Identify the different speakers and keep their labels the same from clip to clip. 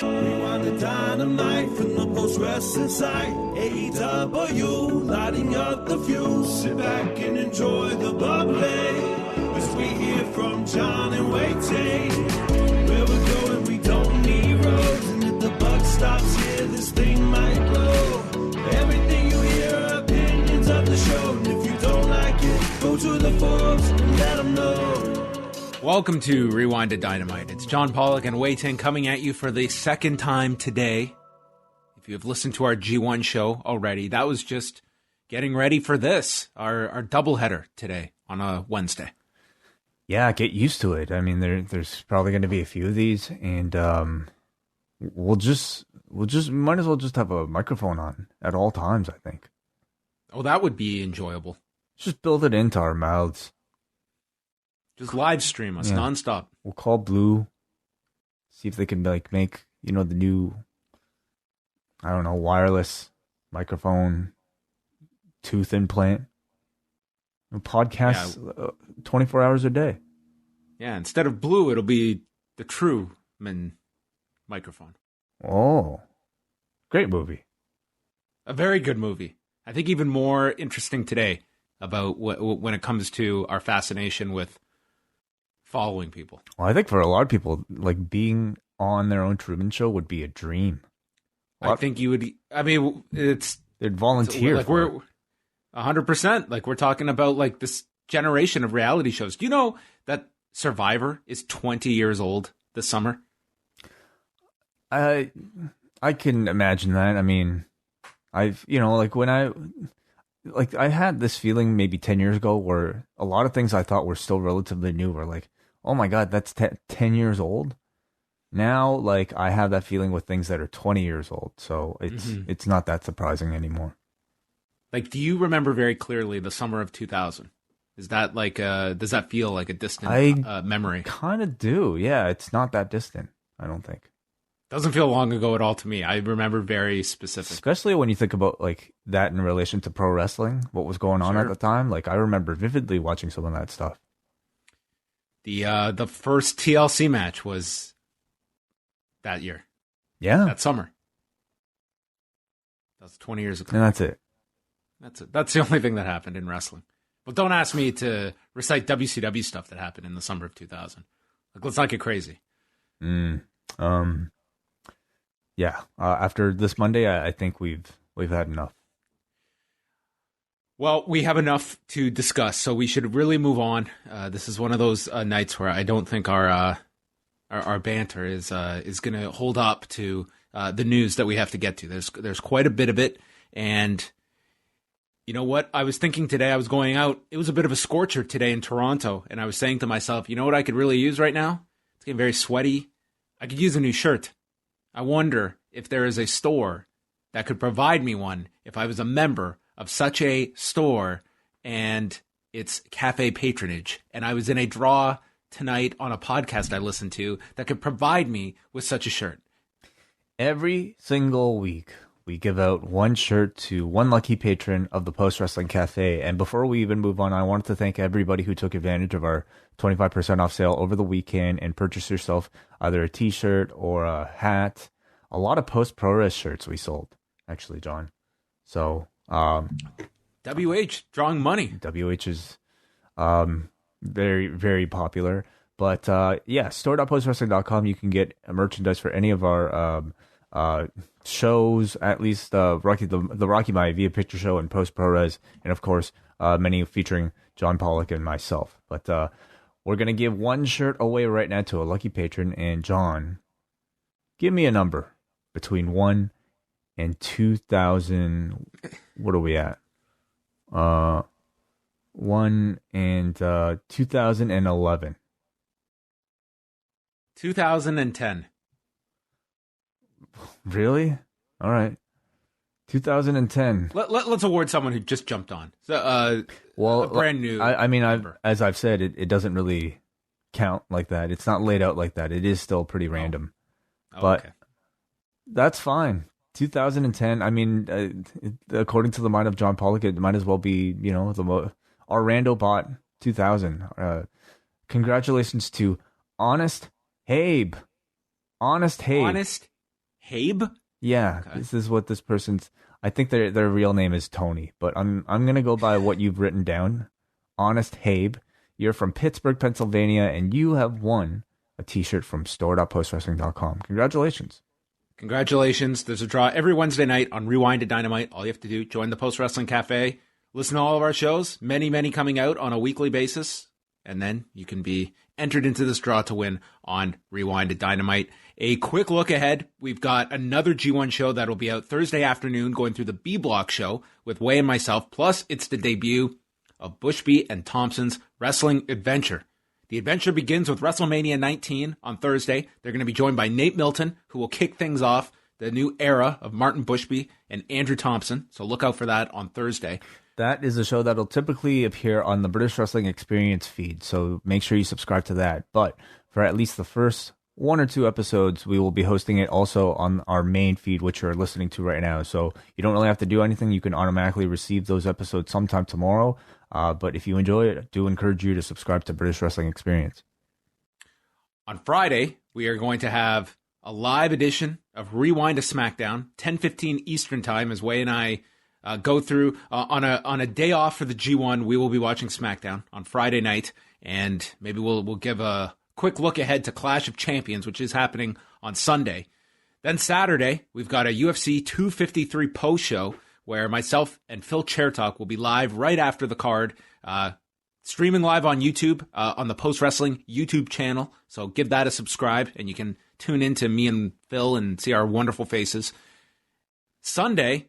Speaker 1: Rewind-A-Dynamite from the post-wrestling site. AEW, lighting up the fuse. Sit back and enjoy the bubbly as we hear from Jon and Wai Ting. Where we're going, we don't need roads. And if the buck stops here, this thing might blow. Everything you hear are opinions of the show. And if you don't like it, go to the forums and let them know.
Speaker 2: Welcome to Rewind-A-Dynamite. It's John Pollock and Wai Ting coming at you for the second time today. If you have listened to our G1 show already, that was just getting ready for this, our doubleheader today on a Wednesday.
Speaker 3: Yeah, get used to it. I mean, there's probably going to be a few of these, and we'll just might as well just have a microphone on at all times, I think.
Speaker 2: Oh, that would be enjoyable.
Speaker 3: Just build it into our mouths.
Speaker 2: Just live stream us nonstop.
Speaker 3: We'll call Blue, see if they can make the new, I don't know, wireless microphone tooth implant. Podcasts 24 hours a day.
Speaker 2: Yeah, instead of Blue, it'll be the Truman microphone.
Speaker 3: Oh, great movie.
Speaker 2: A very good movie. I think even more interesting today about when it comes to our fascination with following people.
Speaker 3: Well, I think for a lot of people, being on their own Truman Show would be a dream.
Speaker 2: I think you would. I mean,
Speaker 3: they'd volunteer.
Speaker 2: We're 100%. We're talking about this generation of reality shows. Do you know that Survivor is 20 years old this summer?
Speaker 3: I can imagine that. I mean, when I had this feeling maybe 10 years ago where a lot of things I thought were still relatively new were like, oh my God, that's 10 years old. Now, I have that feeling with things that are 20 years old. So it's not that surprising anymore.
Speaker 2: Do you remember very clearly the summer of 2000? Is that does that feel like a distant memory?
Speaker 3: Kind of do. Yeah, it's not that distant, I don't think.
Speaker 2: Doesn't feel long ago at all to me. I remember very specific.
Speaker 3: Especially when you think about that in relation to pro wrestling, what was going on at the time. I remember vividly watching some of that stuff.
Speaker 2: The first TLC match was that year.
Speaker 3: Yeah.
Speaker 2: That summer. That was 20 years ago.
Speaker 3: And that's it.
Speaker 2: That's it. That's the only thing that happened in wrestling. But don't ask me to recite WCW stuff that happened in the summer of 2000. Let's not get crazy.
Speaker 3: Yeah. After this Monday, I think we've had enough.
Speaker 2: Well, we have enough to discuss, so we should really move on. This is one of those nights where I don't think our banter is going to hold up to the news that we have to get to. There's quite a bit of it, and you know what? I was thinking today. I was going out. It was a bit of a scorcher today in Toronto, and I was saying to myself, you know what I could really use right now? It's getting very sweaty. I could use a new shirt. I wonder if there is a store that could provide me one if I was a member of such a store and it's cafe patronage. And I was in a draw tonight on a podcast I listened to that could provide me with such a shirt.
Speaker 3: Every single week, we give out one shirt to one lucky patron of the Post Wrestling Cafe. And before we even move on, I wanted to thank everybody who took advantage of our 25% off sale over the weekend and purchased yourself either a t-shirt or a hat. A lot of Post Pro Res shirts we sold, actually, John. So,
Speaker 2: WH, drawing money.
Speaker 3: WH is very, very popular. But, store.postwrestling.com. You can get merchandise for any of our shows, at least the Rocky Maivia picture show and Post Pro Res, and of course many featuring John Pollock and myself. But we're gonna give one shirt away right now to a lucky patron. And John, give me a number between 1 and 2,000. What are we at? 1 and 2011.
Speaker 2: 2010.
Speaker 3: Really? All right. 2010.
Speaker 2: Let's award someone who just jumped on. So, a brand new.
Speaker 3: I mean, as I've said, it doesn't really count like that. It's not laid out like that. It is still pretty random. But
Speaker 2: okay.
Speaker 3: That's fine. 2010. I mean, according to the mind of John Pollock, it might as well be, our rando bot 2000. Congratulations to Honest Habe. Honest Habe.
Speaker 2: Honest Habe?
Speaker 3: Yeah, okay. This is what this person's. I think their real name is Tony, but I'm gonna go by what you've written down. Honest Habe. You're from Pittsburgh, Pennsylvania, and you have won a T-shirt from store.postwrestling.com. Congratulations.
Speaker 2: Congratulations. There's a draw every Wednesday night on Rewind-A-Dynamite. All you have to do, join the Post Wrestling Cafe, listen to all of our shows, many coming out on a weekly basis, and then you can be entered into this draw to win on Rewind-A-Dynamite. A quick look ahead, we've got another G1 show that'll be out Thursday afternoon, going through the B-Block show with Wai and myself, plus it's the debut of Bushby and Thompson's Wrestling Adventure. The adventure begins with WrestleMania 19 on Thursday. They're going to be joined by Nate Milton, who will kick things off the new era of Martin Bushby and Andrew Thompson. So look out for that on Thursday.
Speaker 3: That is a show that'll typically appear on the British Wrestling Experience feed, so make sure you subscribe to that. But for at least the first 1 or 2 episodes, we will be hosting it also on our main feed, which you're listening to right now. So you don't really have to do anything. You can automatically receive those episodes sometime tomorrow. But if you enjoy it, I do encourage you to subscribe to British Wrestling Experience.
Speaker 2: On Friday, we are going to have a live edition of Rewind to SmackDown, 10:15 Eastern Time, as Wai and I go through on a day off for the G1. We will be watching SmackDown on Friday night, and maybe we'll give a quick look ahead to Clash of Champions, which is happening on Sunday. Then Saturday, we've got a UFC 253 post show where myself and Phil Chairtalk will be live right after the card, streaming live on YouTube, on the Post Wrestling YouTube channel. So give that a subscribe, and you can tune in to me and Phil and see our wonderful faces. Sunday,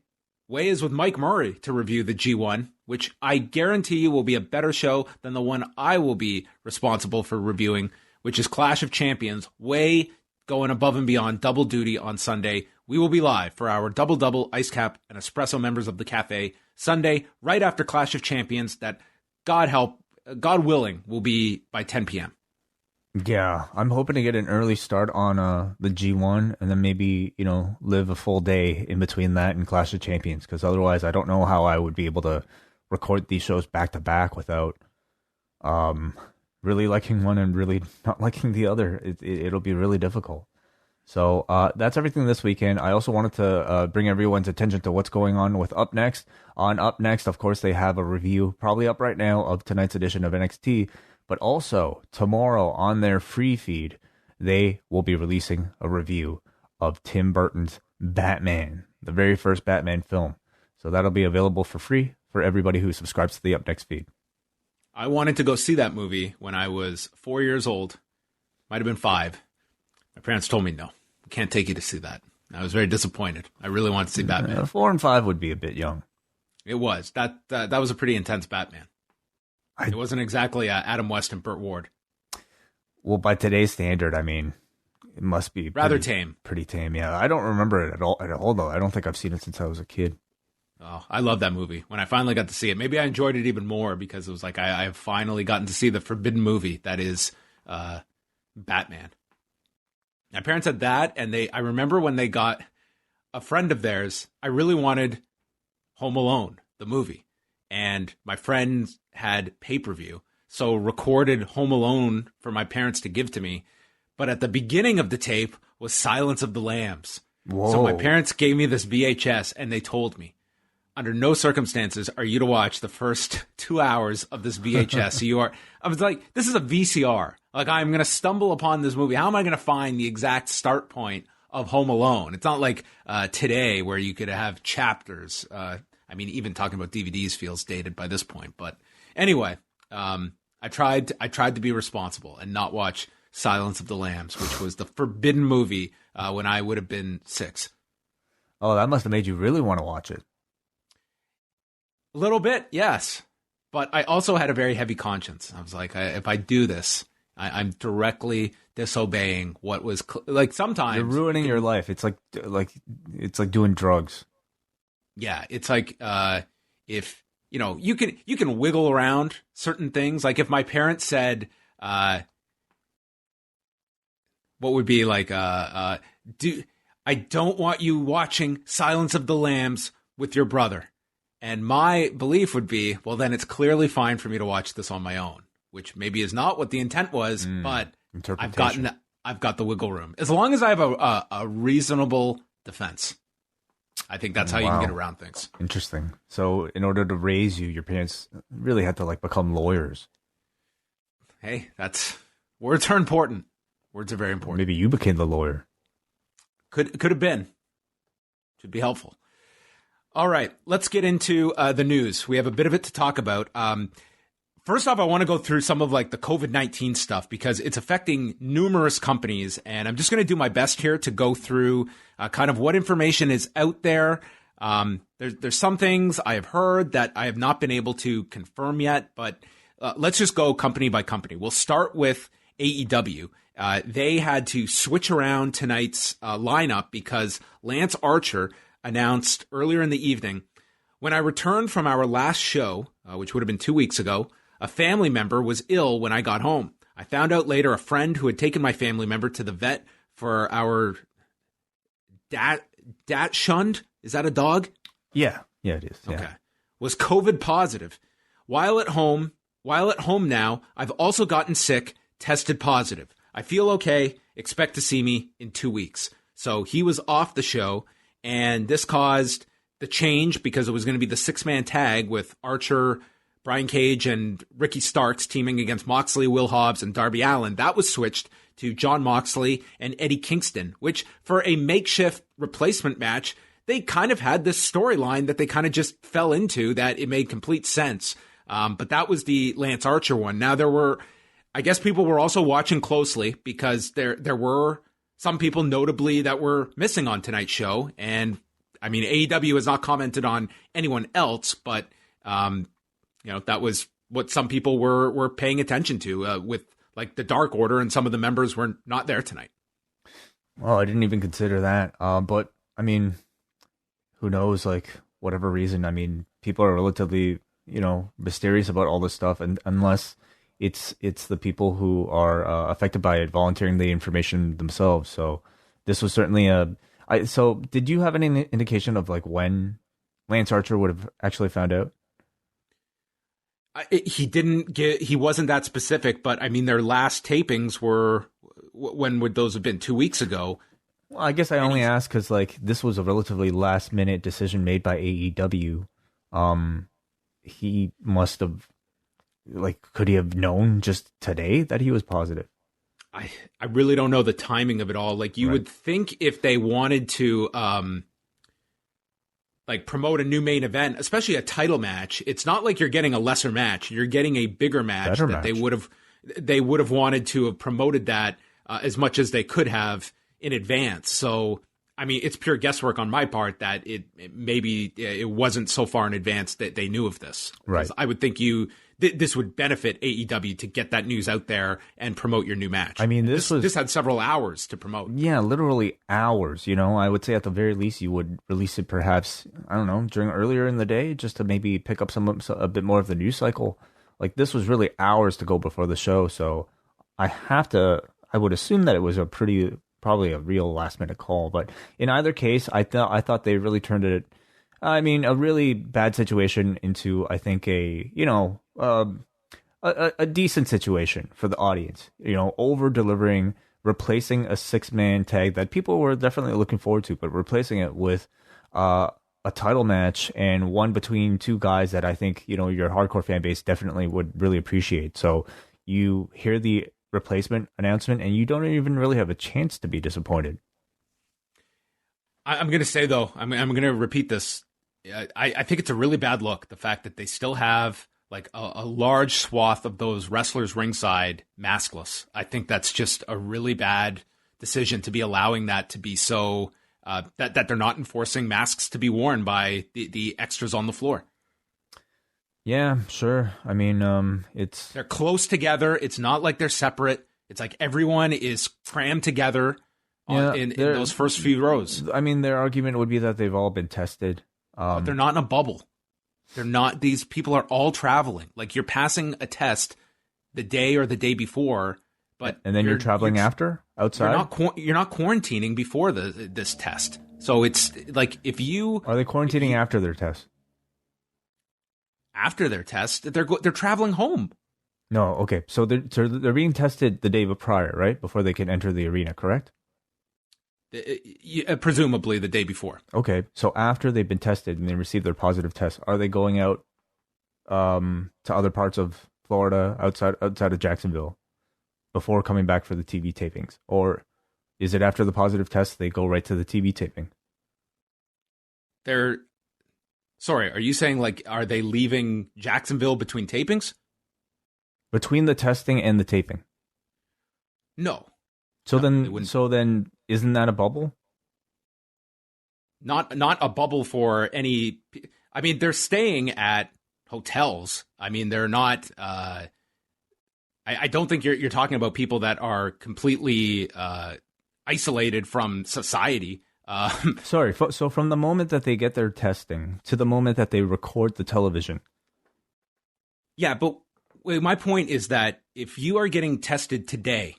Speaker 2: Wai is with Mike Murray to review the G1, which I guarantee you will be a better show than the one I will be responsible for reviewing, which is Clash of Champions. Wai going above and beyond, double duty on Sunday. We will be live for our double Ice Cap and Espresso members of the cafe Sunday, right after Clash of Champions, that God willing, will be by 10 p.m.
Speaker 3: Yeah, I'm hoping to get an early start on the G1 and then maybe, live a full day in between that and Clash of Champions, because otherwise I don't know how I would be able to record these shows back to back without really liking one and really not liking the other. It'll be really difficult. So that's everything this weekend. I also wanted to bring everyone's attention to what's going on with Up Next. On Up Next, of course, they have a review, probably up right now, of tonight's edition of NXT. But also, tomorrow on their free feed, they will be releasing a review of Tim Burton's Batman, the very first Batman film. So that'll be available for free for everybody who subscribes to the Up Next feed.
Speaker 2: I wanted to go see that movie when I was 4 years old. Might have been 5. My parents told me, no, we can't take you to see that. I was very disappointed. I really wanted to see Batman.
Speaker 3: 4 and 5 would be a bit young.
Speaker 2: It was. That was a pretty intense Batman. It wasn't exactly Adam West and Burt Ward.
Speaker 3: Well, by today's standard, I mean, it must be
Speaker 2: rather tame.
Speaker 3: Pretty tame, yeah. I don't remember it at all, though. I don't think I've seen it since I was a kid.
Speaker 2: Oh, I love that movie. When I finally got to see it, maybe I enjoyed it even more because it was like I have finally gotten to see the forbidden movie that is Batman. My parents had that, and I remember when they got a friend of theirs, I really wanted Home Alone, the movie. And my friends had pay-per-view, so recorded Home Alone for my parents to give to me. But at the beginning of the tape was Silence of the Lambs. Whoa. So my parents gave me this VHS, and they told me, under no circumstances are you to watch the first 2 hours of this VHS. I was like, this is a VCR. Like, I'm going to stumble upon this movie. How am I going to find the exact start point of Home Alone? It's not like today where you could have chapters. I mean, even talking about DVDs feels dated by this point. But anyway, I tried to be responsible and not watch Silence of the Lambs, which was the forbidden movie when I would have been 6.
Speaker 3: Oh, that must have made you really want to watch it.
Speaker 2: A little bit, yes. But I also had a very heavy conscience. I was like, if I do this, I'm directly disobeying what was like. Sometimes
Speaker 3: you're ruining your life. It's like doing drugs.
Speaker 2: Yeah, it's like if you can wiggle around certain things. Like if my parents said, what would be like, I don't want you watching Silence of the Lambs with your brother. And my belief would be, well, then it's clearly fine for me to watch this on my own, which maybe is not what the intent was, but I've gotten I've got the wiggle room. As long as I have a reasonable defense. I think that's how you can get around things.
Speaker 3: Interesting. So in order to raise you, your parents really had to like become lawyers.
Speaker 2: Hey, words are important. Words are very important.
Speaker 3: Maybe you became the lawyer.
Speaker 2: Could have been. Should be helpful. All right, let's get into the news. We have a bit of it to talk about. First off, I want to go through some of like the COVID-19 stuff because it's affecting numerous companies, and I'm just going to do my best here to go through kind of what information is out there. There's some things I have heard that I have not been able to confirm yet, but let's just go company by company. We'll start with AEW. They had to switch around tonight's lineup because Lance Archer announced earlier in the evening, when I returned from our last show, which would have been 2 weeks ago, a family member was ill when I got home. I found out later a friend who had taken my family member to the vet for our Dachshund. Is that a dog?
Speaker 3: Yeah, it is. Yeah.
Speaker 2: Okay. Was COVID positive. While at home now, I've also gotten sick, tested positive. I feel okay. Expect to see me in 2 weeks. So he was off the show, and this caused the change because it was going to be the 6-man tag with Archer, Brian Cage, and Ricky Starks teaming against Moxley, Will Hobbs, and Darby Allin. That was switched to Jon Moxley and Eddie Kingston, which for a makeshift replacement match, they kind of had this storyline that they kind of just fell into that it made complete sense. But that was the Lance Archer one. Now I guess people were also watching closely because there were some people notably that were missing on tonight's show. And I mean, AEW has not commented on anyone else, but that was what some people were paying attention to with like the Dark Order, and some of the members were not there tonight.
Speaker 3: Well, I didn't even consider that. But I mean, who knows? Like, whatever reason. I mean, people are relatively, mysterious about all this stuff, and unless it's the people who are affected by it volunteering the information themselves. So this was certainly so did you have any indication of like when Lance Archer would have actually found out?
Speaker 2: He wasn't that specific, but I mean, their last tapings were, when would those have been? 2 weeks ago.
Speaker 3: Well, I guess I only asked because like this was a relatively last minute decision made by AEW. He must have, could he have known just today that he was positive?
Speaker 2: I really don't know the timing of it all. Like you would think if they wanted to, promote a new main event, especially a title match, it's not like you're getting a lesser match. You're getting a bigger match that they would have wanted to have promoted that as much as they could have in advance. So, I mean, it's pure guesswork on my part that it wasn't so far in advance that they knew of this.
Speaker 3: Right.
Speaker 2: I would think this would benefit AEW to get that news out there and promote your new match.
Speaker 3: I mean, this
Speaker 2: had several hours to promote.
Speaker 3: Yeah, literally hours. I would say at the very least you would release it perhaps, I don't know, during earlier in the day, just to maybe pick up a bit more of the news cycle. Like, this was really hours to go before the show, so I would assume that it was probably a real last minute call. But in either case, I thought they really turned it, a really bad situation into, I think, a decent situation for the audience. Over delivering, replacing a 6-man tag that people were definitely looking forward to, but replacing it with a title match, and one between two guys that I think your hardcore fan base definitely would really appreciate. So you hear the replacement announcement and you don't even really have a chance to be disappointed.
Speaker 2: I'm going to say, though, I'm going to repeat this. I think it's a really bad look, the fact that they still have like a large swath of those wrestlers ringside maskless. I think that's just a really bad decision to be allowing that to be so that they're not enforcing masks to be worn by the extras on the floor.
Speaker 3: Yeah, sure. I mean,
Speaker 2: they're close together. It's not like they're separate. It's like everyone is crammed together in those first few rows.
Speaker 3: I mean, their argument would be that they've all been tested.
Speaker 2: But they're not in a bubble. They're not. These people are all traveling. Like, you're passing a test the day or the day before, but
Speaker 3: and then you're traveling after outside.
Speaker 2: You're not quarantining before this test. So it's like, if you
Speaker 3: are they quarantining after their test?
Speaker 2: After their test, they're traveling home.
Speaker 3: No, okay. So they're being tested the day prior, right? Before they can enter the arena, correct?
Speaker 2: Presumably the day before.
Speaker 3: Okay. So after they've been tested and they receive their positive test, are they going out to other parts of Florida outside of Jacksonville before coming back for the TV tapings? Or is it after the positive test they go right to the TV taping?
Speaker 2: Sorry, are you saying like are they leaving Jacksonville between tapings?
Speaker 3: Between the testing and the taping.
Speaker 2: No.
Speaker 3: So
Speaker 2: No,
Speaker 3: then isn't that a bubble?
Speaker 2: Not a bubble for any. I mean, they're staying at hotels. I mean, they're not. I don't think you're talking about people that are completely isolated from society.
Speaker 3: Sorry. So from the moment that they get their testing to the moment that they record the television.
Speaker 2: Yeah, but my point is that if you are getting tested today,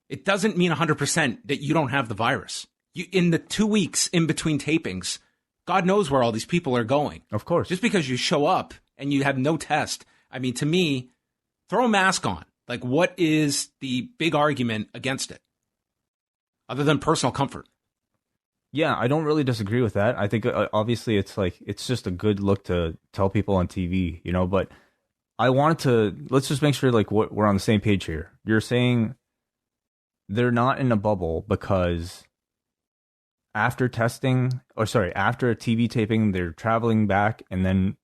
Speaker 2: it doesn't mean 100% that you don't have the virus. In the 2 weeks in between tapings, God knows where all these people are going.
Speaker 3: Of course.
Speaker 2: Just because you show up and you have no test, I mean, to me, throw a mask on. Like, what is the big argument against it? Other than personal comfort.
Speaker 3: Yeah, I don't really disagree with that. I think obviously it's just a good look to tell people on TV, but let's just make sure we're on the same page here. You're saying they're not in a bubble because after testing, after a TV taping, they're traveling back and then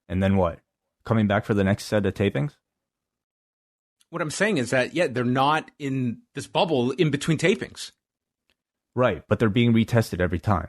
Speaker 3: what? Coming back for the next set of tapings?
Speaker 2: What I'm saying is that, yeah, they're not in this bubble in between tapings.
Speaker 3: Right, but they're being retested every time.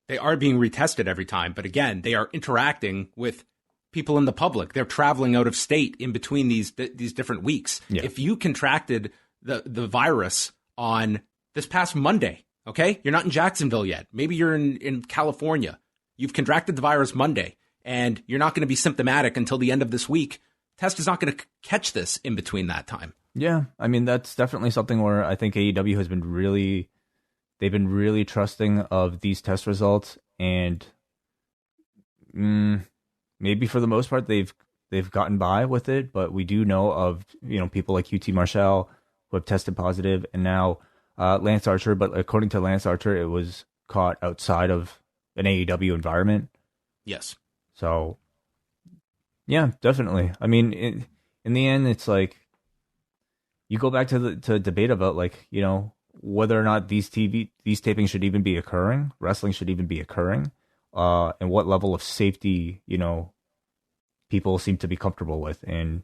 Speaker 2: They are being retested every time, but again, they are interacting with people in the public. They're traveling out of state in between these different weeks.
Speaker 3: Yeah.
Speaker 2: If you contracted the virus on this past Monday, okay? You're not in Jacksonville yet. Maybe you're in California. You've contracted the virus Monday, and you're not going to be symptomatic until the end of this week. Test is not going to catch this in between that time.
Speaker 3: Yeah, I mean, that's definitely something where I think AEW has been they've been really trusting of these test results, and maybe for the most part they've gotten by with it, but we do know of people like UT Marshall who have tested positive, and now Lance Archer, but according to Lance Archer, it was caught outside of an AEW environment.
Speaker 2: Yes.
Speaker 3: So, yeah, definitely. I mean, in the end, it's like you go back to the debate about whether or not these tapings should even be occurring, wrestling should even be occurring, and what level of safety people seem to be comfortable with. And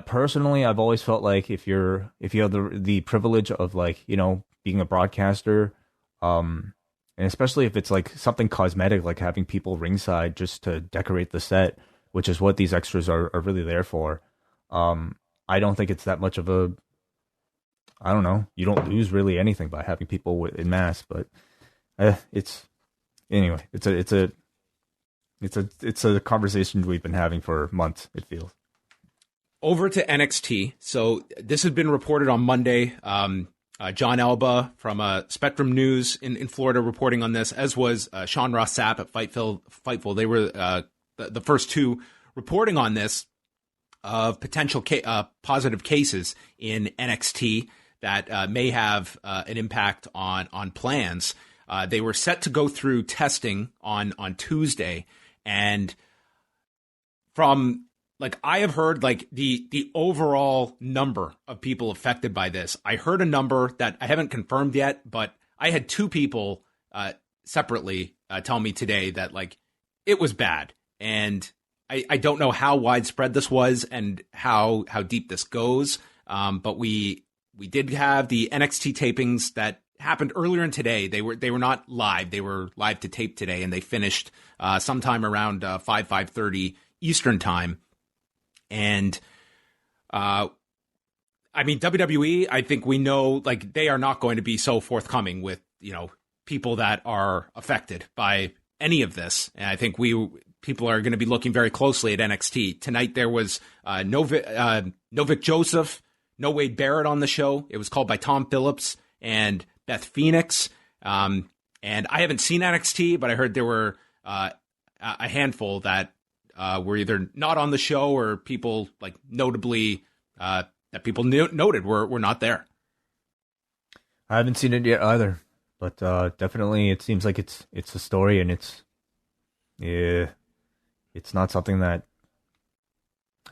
Speaker 3: personally, I've always felt like if you have the privilege of being a broadcaster, and especially if it's something cosmetic, like having people ringside just to decorate the set, which is what these extras are really there for. I don't think it's that much of a, I don't know. You don't lose really anything by having people in mass, but it's a conversation we've been having for months. It feels.
Speaker 2: Over to NXT. So this has been reported on Monday. John Alba from Spectrum News in Florida reporting on this, as was Sean Ross Sapp at Fightful. They were the first two reporting on this of potential positive cases in NXT that may have an impact on plans. They were set to go through testing on Tuesday, and from I have heard the overall number of people affected by this. I heard a number that I haven't confirmed yet, but I had two people separately tell me today that it was bad, and I don't know how widespread this was and how deep this goes. But we did have the NXT tapings that happened earlier in today. They were not live. They were live to tape today, and they finished sometime around 5:30 Eastern time. And I mean, WWE, I think we know they are not going to be so forthcoming with people that are affected by any of this. And I think people are going to be looking very closely at NXT. Tonight there was no Vic Joseph, no Wade Barrett on the show. It was called by Tom Phillips and Beth Phoenix. And I haven't seen NXT, but I heard there were a handful that were either not on the show or people like notably that people noted were not there.
Speaker 3: I haven't seen it yet either, but definitely it seems like it's a story, and it's not something that,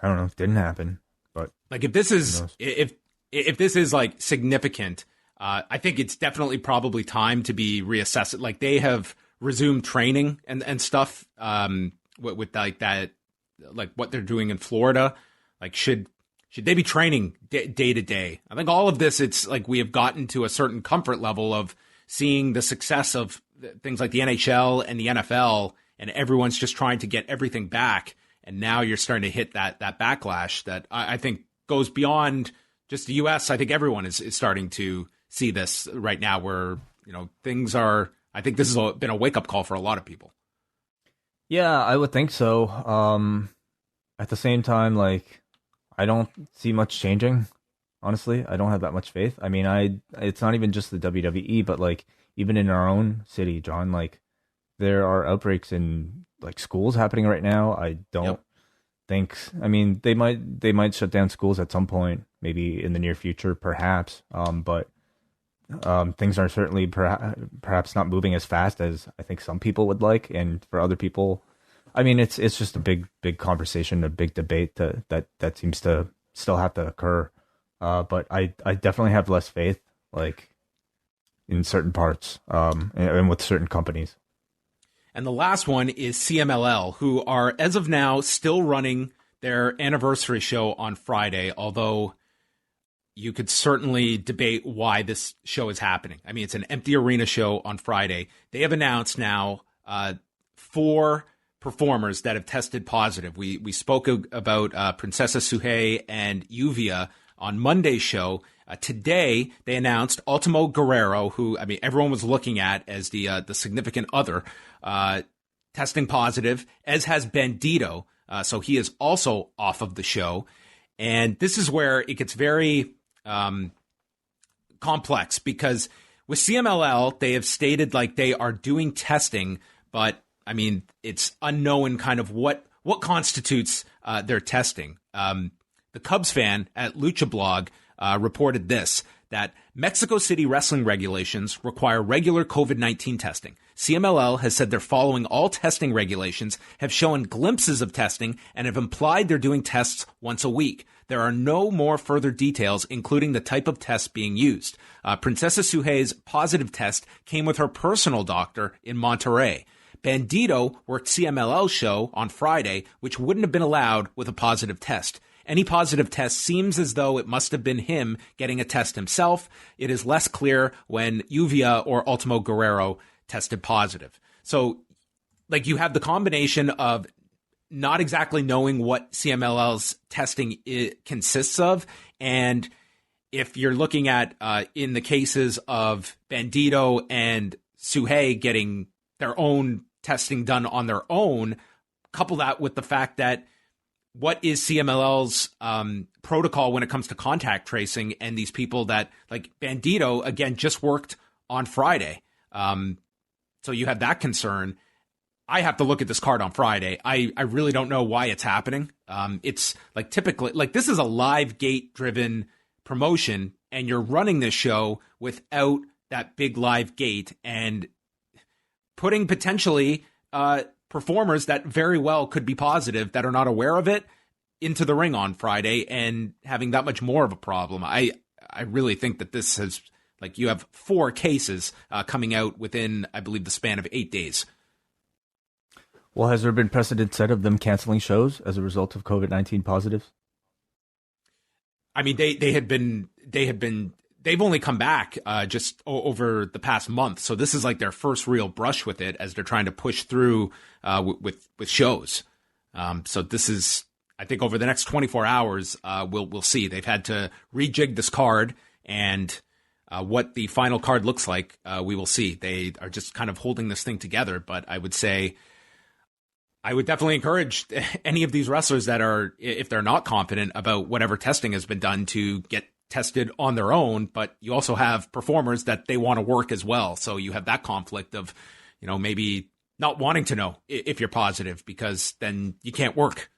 Speaker 3: I don't know, didn't happen. But
Speaker 2: like if this is if this is like significant, I think it's definitely probably time to be reassessed. Like they have resumed training and stuff with like that, like what they're doing in Florida. Like should they be training day to day? I think all of this, it's like we have gotten to a certain comfort level of seeing the success of things like the NHL and the NFL, and everyone's just trying to get everything back. And now you're starting to hit that backlash that I think goes beyond just the U.S. I think everyone is starting to see this right now where, things are, I think this has been a wake-up call for a lot of people.
Speaker 3: Yeah, I would think so. At the same time, like, I don't see much changing, honestly. I don't have that much faith. I mean, it's not even just the WWE, but, like, even in our own city, John, like, there are outbreaks in, like, schools happening right now. I don't think, I mean, they might shut down schools at some point, maybe in the near future, perhaps. But things are certainly perhaps not moving as fast as I think some people would like. And for other people, I mean, it's just a big conversation, a big debate that seems to still have to occur. But I definitely have less faith, like, in certain parts, and with certain companies.
Speaker 2: And the last one is CMLL, who are, as of now, still running their anniversary show on Friday, although you could certainly debate why this show is happening. I mean, it's an empty arena show on Friday. They have announced now 4 performers that have tested positive. We spoke about Princesa Suhei and Yuvia on Monday's show. Today, they announced Ultimo Guerrero, who, I mean, everyone was looking at as the significant other, testing positive, as has Bandido. So he is also off of the show. And this is where it gets very complex, because with CMLL, they have stated like they are doing testing, but I mean, it's unknown kind of what constitutes their testing. The Cubs fan at Lucha Blog reported this, that Mexico City wrestling regulations require regular COVID-19 testing. CMLL has said they're following all testing regulations, have shown glimpses of testing, and have implied they're doing tests once a week. There are no more further details, including the type of tests being used. Princesa Suhei's positive test came with her personal doctor in Monterrey. Bandido worked CMLL's show on Friday, which wouldn't have been allowed with a positive test. Any positive test seems as though it must have been him getting a test himself. It is less clear when Yuvia or Ultimo Guerrero tested positive. So, like, you have the combination of not exactly knowing what CMLL's testing consists of, and if you're looking at in the cases of Bandido and Suhei getting their own testing done on their own, couple that with the fact that what is CMLL's protocol when it comes to contact tracing, and these people that, like Bandido, again, just worked on Friday. So you have that concern. I have to look at this card on Friday. I really don't know why it's happening. It's like typically, like, this is a live gate driven promotion, and you're running this show without that big live gate and putting potentially performers that very well could be positive that are not aware of it into the ring on Friday and having that much more of a problem. I really think that this has, like, you have 4 cases coming out within, I believe, the span of 8 days.
Speaker 3: Well, has there been precedent set of them canceling shows as a result of COVID-19 positives?
Speaker 2: I mean, they've only come back just over the past month. So this is like their first real brush with it as they're trying to push through with shows. So this is, I think, over the next 24 hours, we'll see. They've had to rejig this card, and what the final card looks like, we will see. They are just kind of holding this thing together. But I would say, I would definitely encourage any of these wrestlers that are, if they're not confident about whatever testing has been done, to get tested on their own. But you also have performers that they want to work as well. So you have that conflict of, maybe not wanting to know if you're positive, because then you can't work.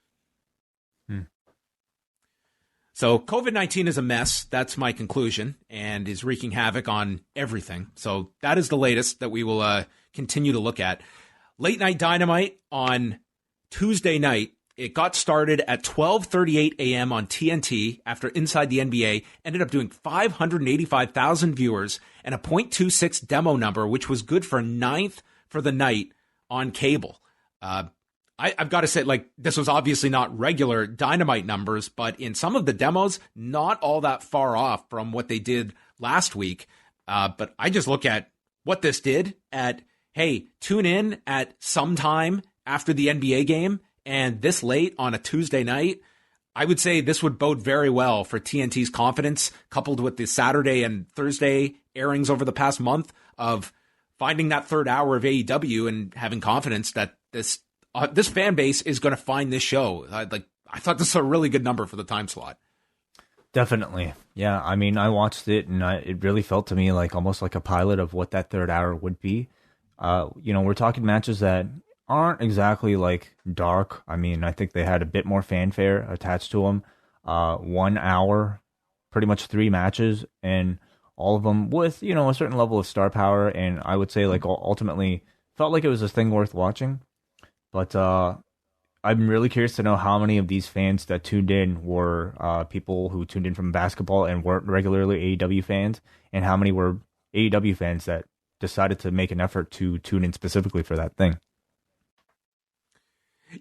Speaker 2: So COVID-19 is a mess. That's my conclusion, and is wreaking havoc on everything. So that is the latest that we will continue to look at. Late Night Dynamite on Tuesday night. It got started at 12:38 a.m. on TNT after Inside the NBA ended up doing 585,000 viewers and a .26 demo number, which was good for 9th for the night on cable. I've got to say, like, this was obviously not regular Dynamite numbers, but in some of the demos, not all that far off from what they did last week. But I just look at what this did at, hey, tune in at some time after the NBA game, and this late on a Tuesday night. I would say this would bode very well for TNT's confidence, coupled with the Saturday and Thursday airings over the past month of finding that third hour of AEW and having confidence that this fan base is going to find this show. I thought this was a really good number for the time slot.
Speaker 3: Definitely. Yeah. I mean, I watched it and it really felt to me like almost like a pilot of what that third hour would be. We're talking matches that aren't exactly like dark. I mean, I think they had a bit more fanfare attached to them. 1 hour, pretty much 3 matches, and all of them with, a certain level of star power. And I would say like ultimately felt like it was a thing worth watching. But I'm really curious to know how many of these fans that tuned in were people who tuned in from basketball and weren't regularly AEW fans, and how many were AEW fans that decided to make an effort to tune in specifically for that thing.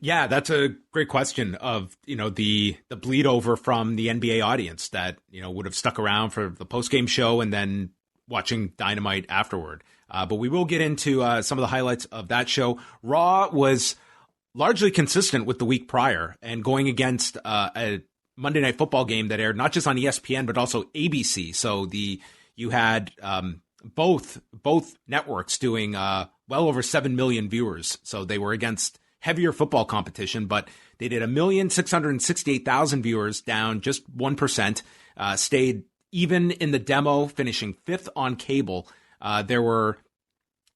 Speaker 2: Yeah, that's a great question of, the bleed over from the NBA audience that, would have stuck around for the post-game show and then watching Dynamite afterward. But we will get into some of the highlights of that show. Raw was largely consistent with the week prior and going against a Monday Night Football game that aired not just on ESPN, but also ABC. So you had both networks doing well over 7 million viewers. So they were against heavier football competition, but they did 1,668,000 viewers, down just 1%, stayed even in the demo, finishing 5th on cable. There were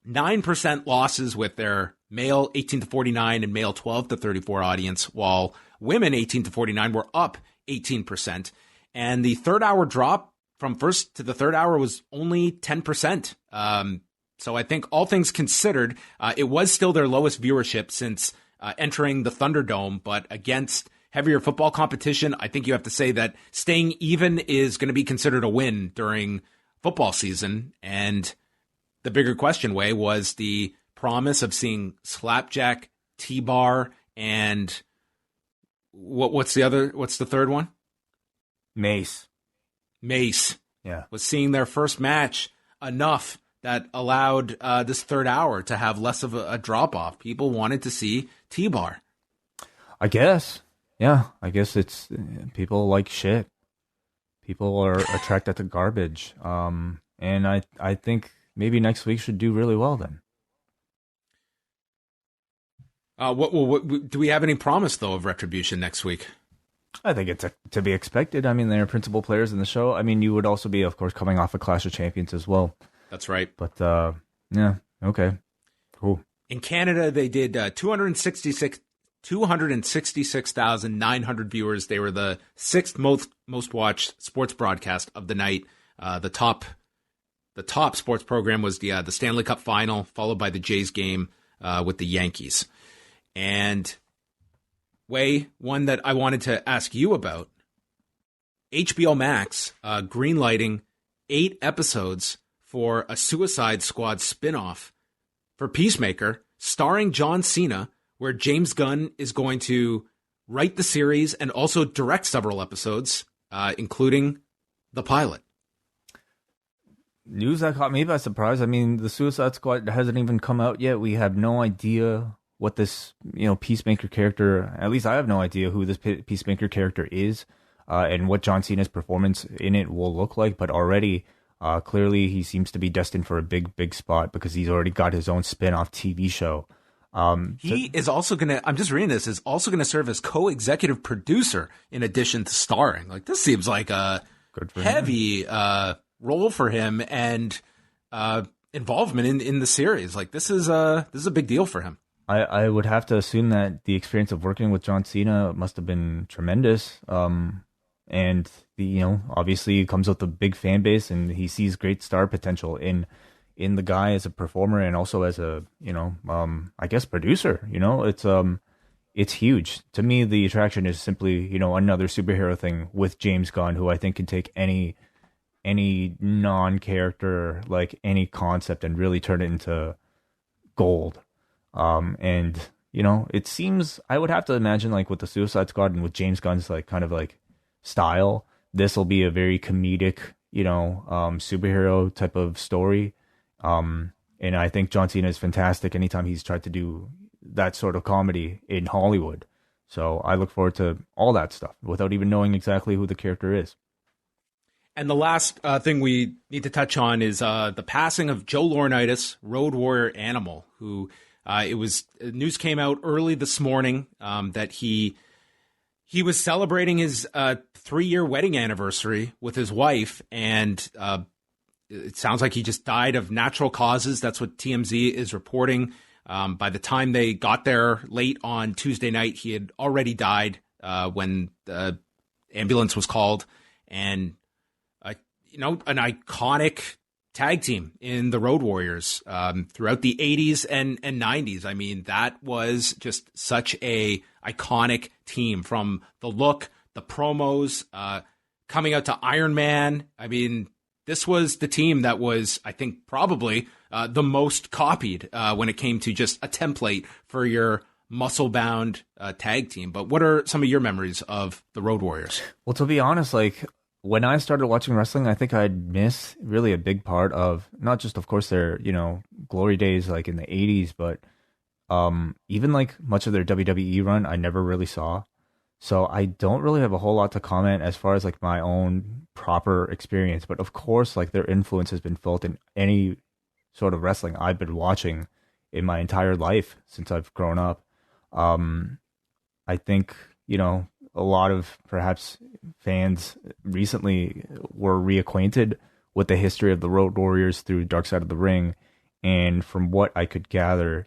Speaker 2: 9% losses with their male 18 to 49 and male 12 to 34 audience, while women 18 to 49 were up 18%. And the third hour drop from first to the third hour was only 10%. So I think all things considered, it was still their lowest viewership since entering the Thunderdome, but against heavier football competition, I think you have to say that staying even is going to be considered a win during football season. And the bigger question, Way, was the promise of seeing Slapjack, T-Bar, and what's the third one?
Speaker 3: Mace.
Speaker 2: Yeah. Was seeing their first match enough that allowed this third hour to have less of a drop-off. People wanted to see T-Bar.
Speaker 3: I guess. Yeah, I guess it's people like shit. People are attracted to garbage. And I think maybe next week should do really well then.
Speaker 2: What do we have any promise, though, of Retribution next week?
Speaker 3: I think it's to be expected. I mean, they're principal players in the show. I mean, you would also be, of course, coming off a Clash of Champions as well.
Speaker 2: That's right.
Speaker 3: But, yeah, okay, cool.
Speaker 2: In Canada, they did 266,900 viewers. They were the 6th most watched sports broadcast of the night. The top sports program was the Stanley Cup Final, followed by the Jays game with the Yankees. And Way, one that I wanted to ask you about, HBO Max greenlighting 8 episodes for a Suicide Squad spinoff for Peacemaker, starring John Cena, where James Gunn is going to write the series and also direct several episodes, including the pilot.
Speaker 3: News that caught me by surprise. I mean, the Suicide Squad hasn't even come out yet. We have no idea what this, Peacemaker character, at least I have no idea who this Peacemaker character is, and what John Cena's performance in it will look like. But already, clearly he seems to be destined for a big spot because he's already got his own spin-off TV show.
Speaker 2: He is also going to, I'm just reading this, is also going to serve as co-executive producer in addition to starring. Like, this seems like a heavy role for him. And involvement in the series. Like this is a big deal for him.
Speaker 3: I would have to assume that the experience of working with John Cena must have been tremendous. And obviously he comes with a big fan base, and he sees great star potential in the guy as a performer and also as a I guess producer. It's huge to me. The attraction is simply another superhero thing with James Gunn, who I think can take any non-character, like any concept, and really turn it into gold. And it seems, I would have to imagine, like with the Suicide Squad and with James Gunn's like kind of like style, this will be a very comedic, superhero type of story. And I think John Cena is fantastic anytime he's tried to do that sort of comedy in Hollywood. So I look forward to all that stuff without even knowing exactly who the character is.
Speaker 2: And the last thing we need to touch on is the passing of Joe Laurinaitis, Road Warrior Animal, who news came out early this morning that he was celebrating his 3-year wedding anniversary with his wife, and it sounds like he just died of natural causes. That's what TMZ is reporting. By the time they got there late on Tuesday night, he had already died when the ambulance was called. And an iconic tag team in the Road Warriors throughout the 80s and 90s. I mean, that was just such a iconic team, from the look, the promos, coming out to Iron Man. I mean, this was the team that was, I think, probably the most copied when it came to just a template for your muscle-bound tag team. But what are some of your memories of the Road Warriors?
Speaker 3: Well, to be honest, like, when I started watching wrestling, I think I'd miss really a big part of, not just, of course, their, glory days like in the 80s, but even like much of their WWE run, I never really saw. So I don't really have a whole lot to comment as far as like my own proper experience. But of course, like their influence has been felt in any sort of wrestling I've been watching in my entire life since I've grown up. I think, a lot of perhaps fans recently were reacquainted with the history of the Road Warriors through Dark Side of the Ring. And from what I could gather,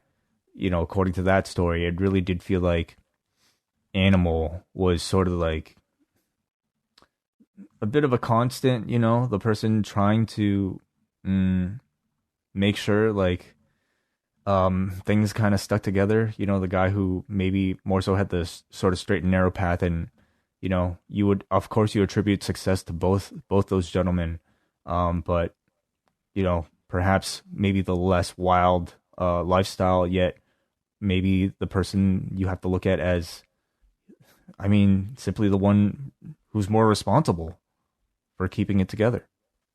Speaker 3: according to that story, it really did feel like Animal was sort of like a bit of a constant, the person trying to make sure like things kind of stuck together, the guy who maybe more so had this sort of straight and narrow path. And, you would, of course, you attribute success to both those gentlemen. But, perhaps maybe the less wild lifestyle, yet maybe the person you have to look at as, simply the one who's more responsible for keeping it together.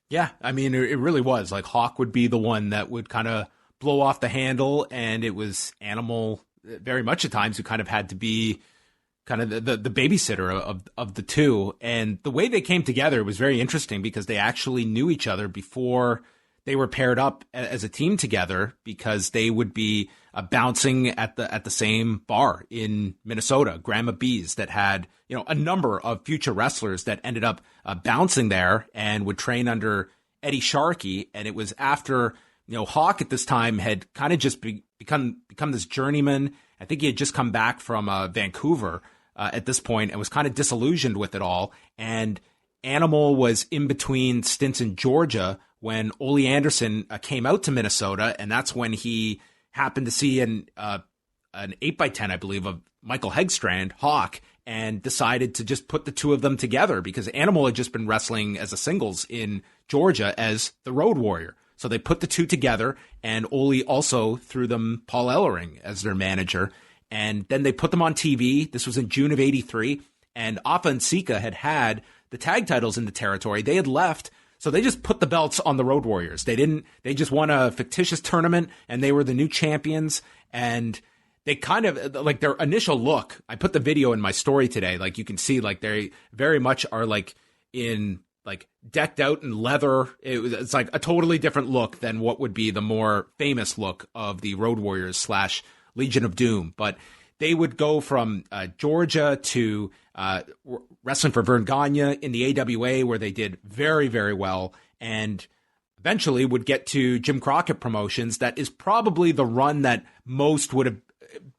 Speaker 2: Yeah, I mean, it really was. Like, Hawk would be the one that would kind of blow off the handle, and it was Animal very much at times who kind of had to be kind of the babysitter of the two. And the way they came together was very interesting because they actually knew each other before they were paired up as a team together, because they would be bouncing at the same bar in Minnesota, Grandma B's, that had a number of future wrestlers that ended up bouncing there and would train under Eddie Sharkey. And it was after Hawk at this time had kind of just become this journeyman. I think he had just come back from Vancouver at this point and was kind of disillusioned with it all. And Animal was in between stints in Georgia when Ole Anderson came out to Minnesota, and that's when he happened to see an 8x10, I believe, of Michael Hegstrand, Hawk, and decided to just put the two of them together because Animal had just been wrestling as a singles in Georgia as the Road Warrior. So they put the two together, and Ole also threw them Paul Ellering as their manager. And then they put them on TV. This was in June of '83, and Afa and Sika had the tag titles in the territory. They had left, so they just put the belts on the Road Warriors. They just won a fictitious tournament, and they were the new champions. And they kind of, like, their initial look, I put the video in my story today. Like, you can see, like, they very much are like in like decked out in leather. It's like a totally different look than what would be the more famous look of the Road Warriors / Legion of Doom. But they would go from Georgia to wrestling for Vern Gagne in the AWA, where they did very, very well. And eventually would get to Jim Crockett Promotions. That is probably the run that most would have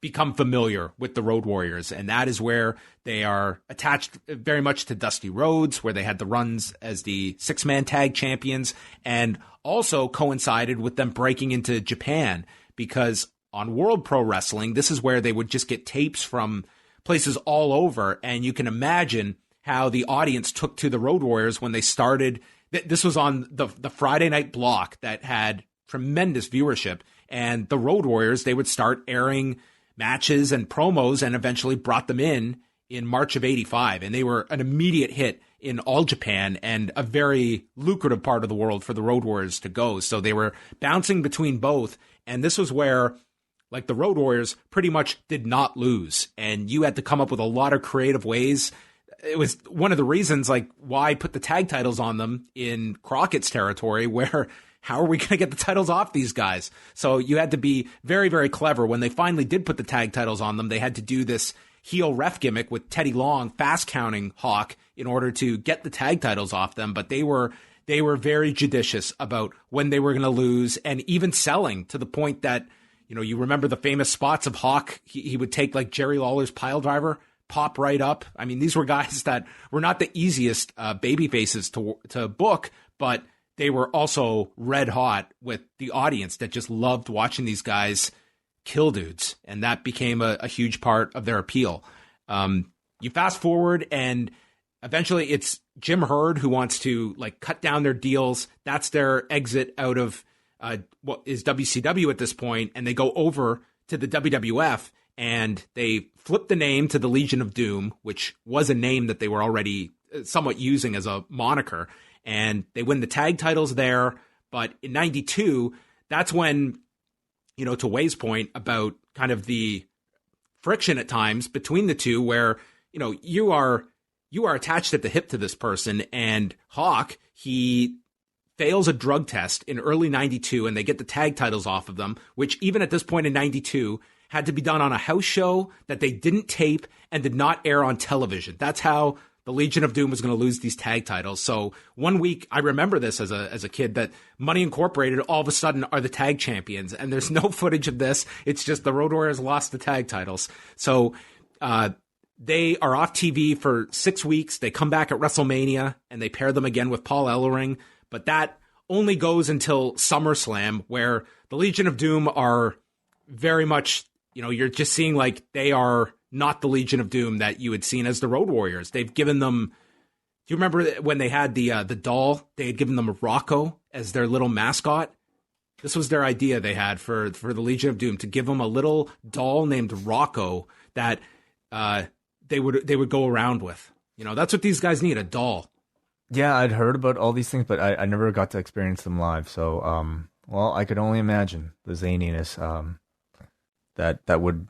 Speaker 2: become familiar with the Road Warriors. And that is where they are attached very much to Dusty Rhodes, where they had the runs as the 6-man tag champions, and also coincided with them breaking into Japan, because on World Pro Wrestling, this is where they would just get tapes from places all over. And you can imagine how the audience took to the Road Warriors when they started. This was on the Friday night block that had tremendous viewership. And the Road Warriors, they would start airing matches and promos, and eventually brought them in March of '85. And they were an immediate hit in all Japan, and a very lucrative part of the world for the Road Warriors to go. So they were bouncing between both. And this was where, like, the Road Warriors pretty much did not lose. And you had to come up with a lot of creative ways. It was one of the reasons, like, why put the tag titles on them in Crockett's territory, where how are we going to get the titles off these guys? So you had to be very, very clever. When they finally did put the tag titles on them, they had to do this heel ref gimmick with Teddy Long fast counting Hawk in order to get the tag titles off them. But they were very judicious about when they were going to lose, and even selling, to the point that, you know, you remember the famous spots of Hawk. He would take, like, Jerry Lawler's pile driver, pop right up. I mean, these were guys that were not the easiest baby faces to book, but they were also red hot with the audience that just loved watching these guys kill dudes. And that became a huge part of their appeal. You fast forward, and eventually it's Jim Herd who wants to, like, cut down their deals. That's their exit out of what is WCW at this point. And they go over to the WWF, and they flip the name to the Legion of Doom, which was a name that they were already somewhat using as a moniker. And they win the tag titles there. But in '92, that's when, you know, to Wai's point about kind of the friction at times between the two, where, you know, you are attached at the hip to this person. And Hawk, he fails a drug test in early '92, and they get the tag titles off of them, which even at this point in '92 had to be done on a house show that they didn't tape and did not air on television. That's how the Legion of Doom was going to lose these tag titles. So one week, I remember this as a kid, that Money Incorporated all of a sudden are the tag champions, and there's no footage of this. It's just the Road Warriors lost the tag titles. So they are off TV for 6 weeks. They come back at WrestleMania, and they pair them again with Paul Ellering. But that only goes until SummerSlam, where the Legion of Doom are very much, you know, you're just seeing like they are not the Legion of Doom that you had seen as the Road Warriors. They've given them, do you remember when they had the doll? They had given them Rocco as their little mascot. This was their idea they had for the Legion of Doom, to give them a little doll named Rocco that they would go around with. You know, that's what these guys need, a doll.
Speaker 3: Yeah, I'd heard about all these things, but I never got to experience them live. So, well, I could only imagine the zaniness that would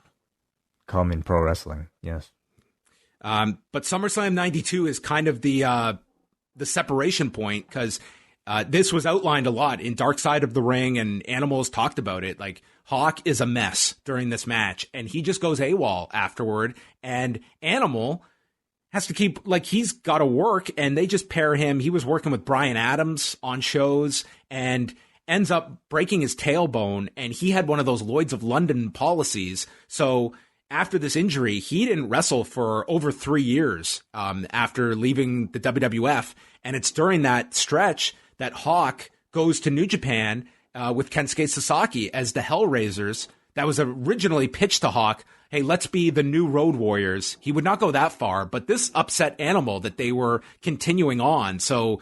Speaker 3: come in pro wrestling. Yes.
Speaker 2: But SummerSlam '92 is kind of the separation point, because this was outlined a lot in Dark Side of the Ring, and Animals talked about it. Like, Hawk is a mess during this match, and he just goes AWOL afterward, and Animal has to keep, like, he's got to work, and they just pair him. He was working with Bryan Adams on shows and ends up breaking his tailbone, and he had one of those Lloyds of London policies. So after this injury, he didn't wrestle for over 3 years after leaving the WWF. And it's during that stretch that Hawk goes to New Japan with Kensuke Sasaki as the Hellraisers. That was originally pitched to Hawk. Hey, let's be the new Road Warriors. He would not go that far, but this upset Animal that they were continuing on. So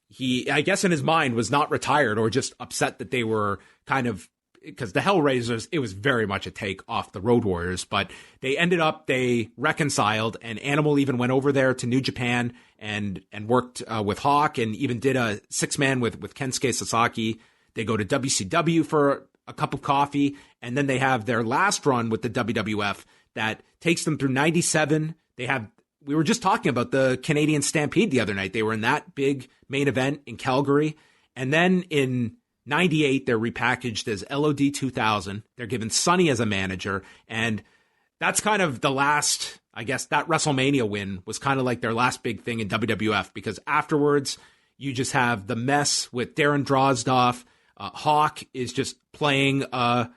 Speaker 2: he, I guess in his mind, was not retired, or just upset that they were kind of, because the Hellraisers, it was very much a take off the Road Warriors, but they reconciled, and Animal even went over there to New Japan and worked with Hawk, and even did a 6-man with Kensuke Sasaki. They go to WCW for a cup of coffee, and then they have their last run with the WWF that takes them through '97. We were just talking about the Canadian Stampede the other night. They were in that big main event in Calgary, and then in '98, they're repackaged as LOD 2000. They're given Sonny as a manager, and that's kind of the last, I guess, that WrestleMania win was kind of like their last big thing in WWF, because afterwards, You just have the mess with Darren Drozdoff. Hawk is just playing a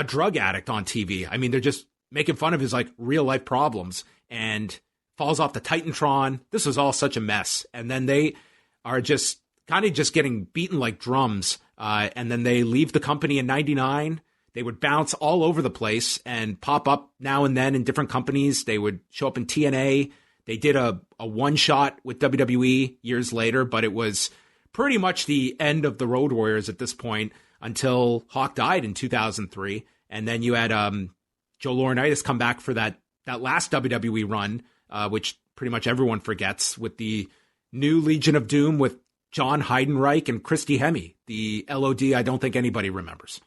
Speaker 2: drug addict on TV. I mean, they're just making fun of his like real life problems, and falls off the Titantron. This was all such a mess. And then they are just kind of just getting beaten like drums. And then they leave the company in 99. They would bounce all over the place and pop up now and then in different companies. They would show up in TNA. They did a one-shot with WWE years later, but it was pretty much the end of the Road Warriors at this point until Hawk died in 2003. And then you had Joe Laurinaitis come back for that last WWE run, which pretty much everyone forgets, with the new Legion of Doom with John Heidenreich and Christy Hemme. The LOD I don't think anybody remembers.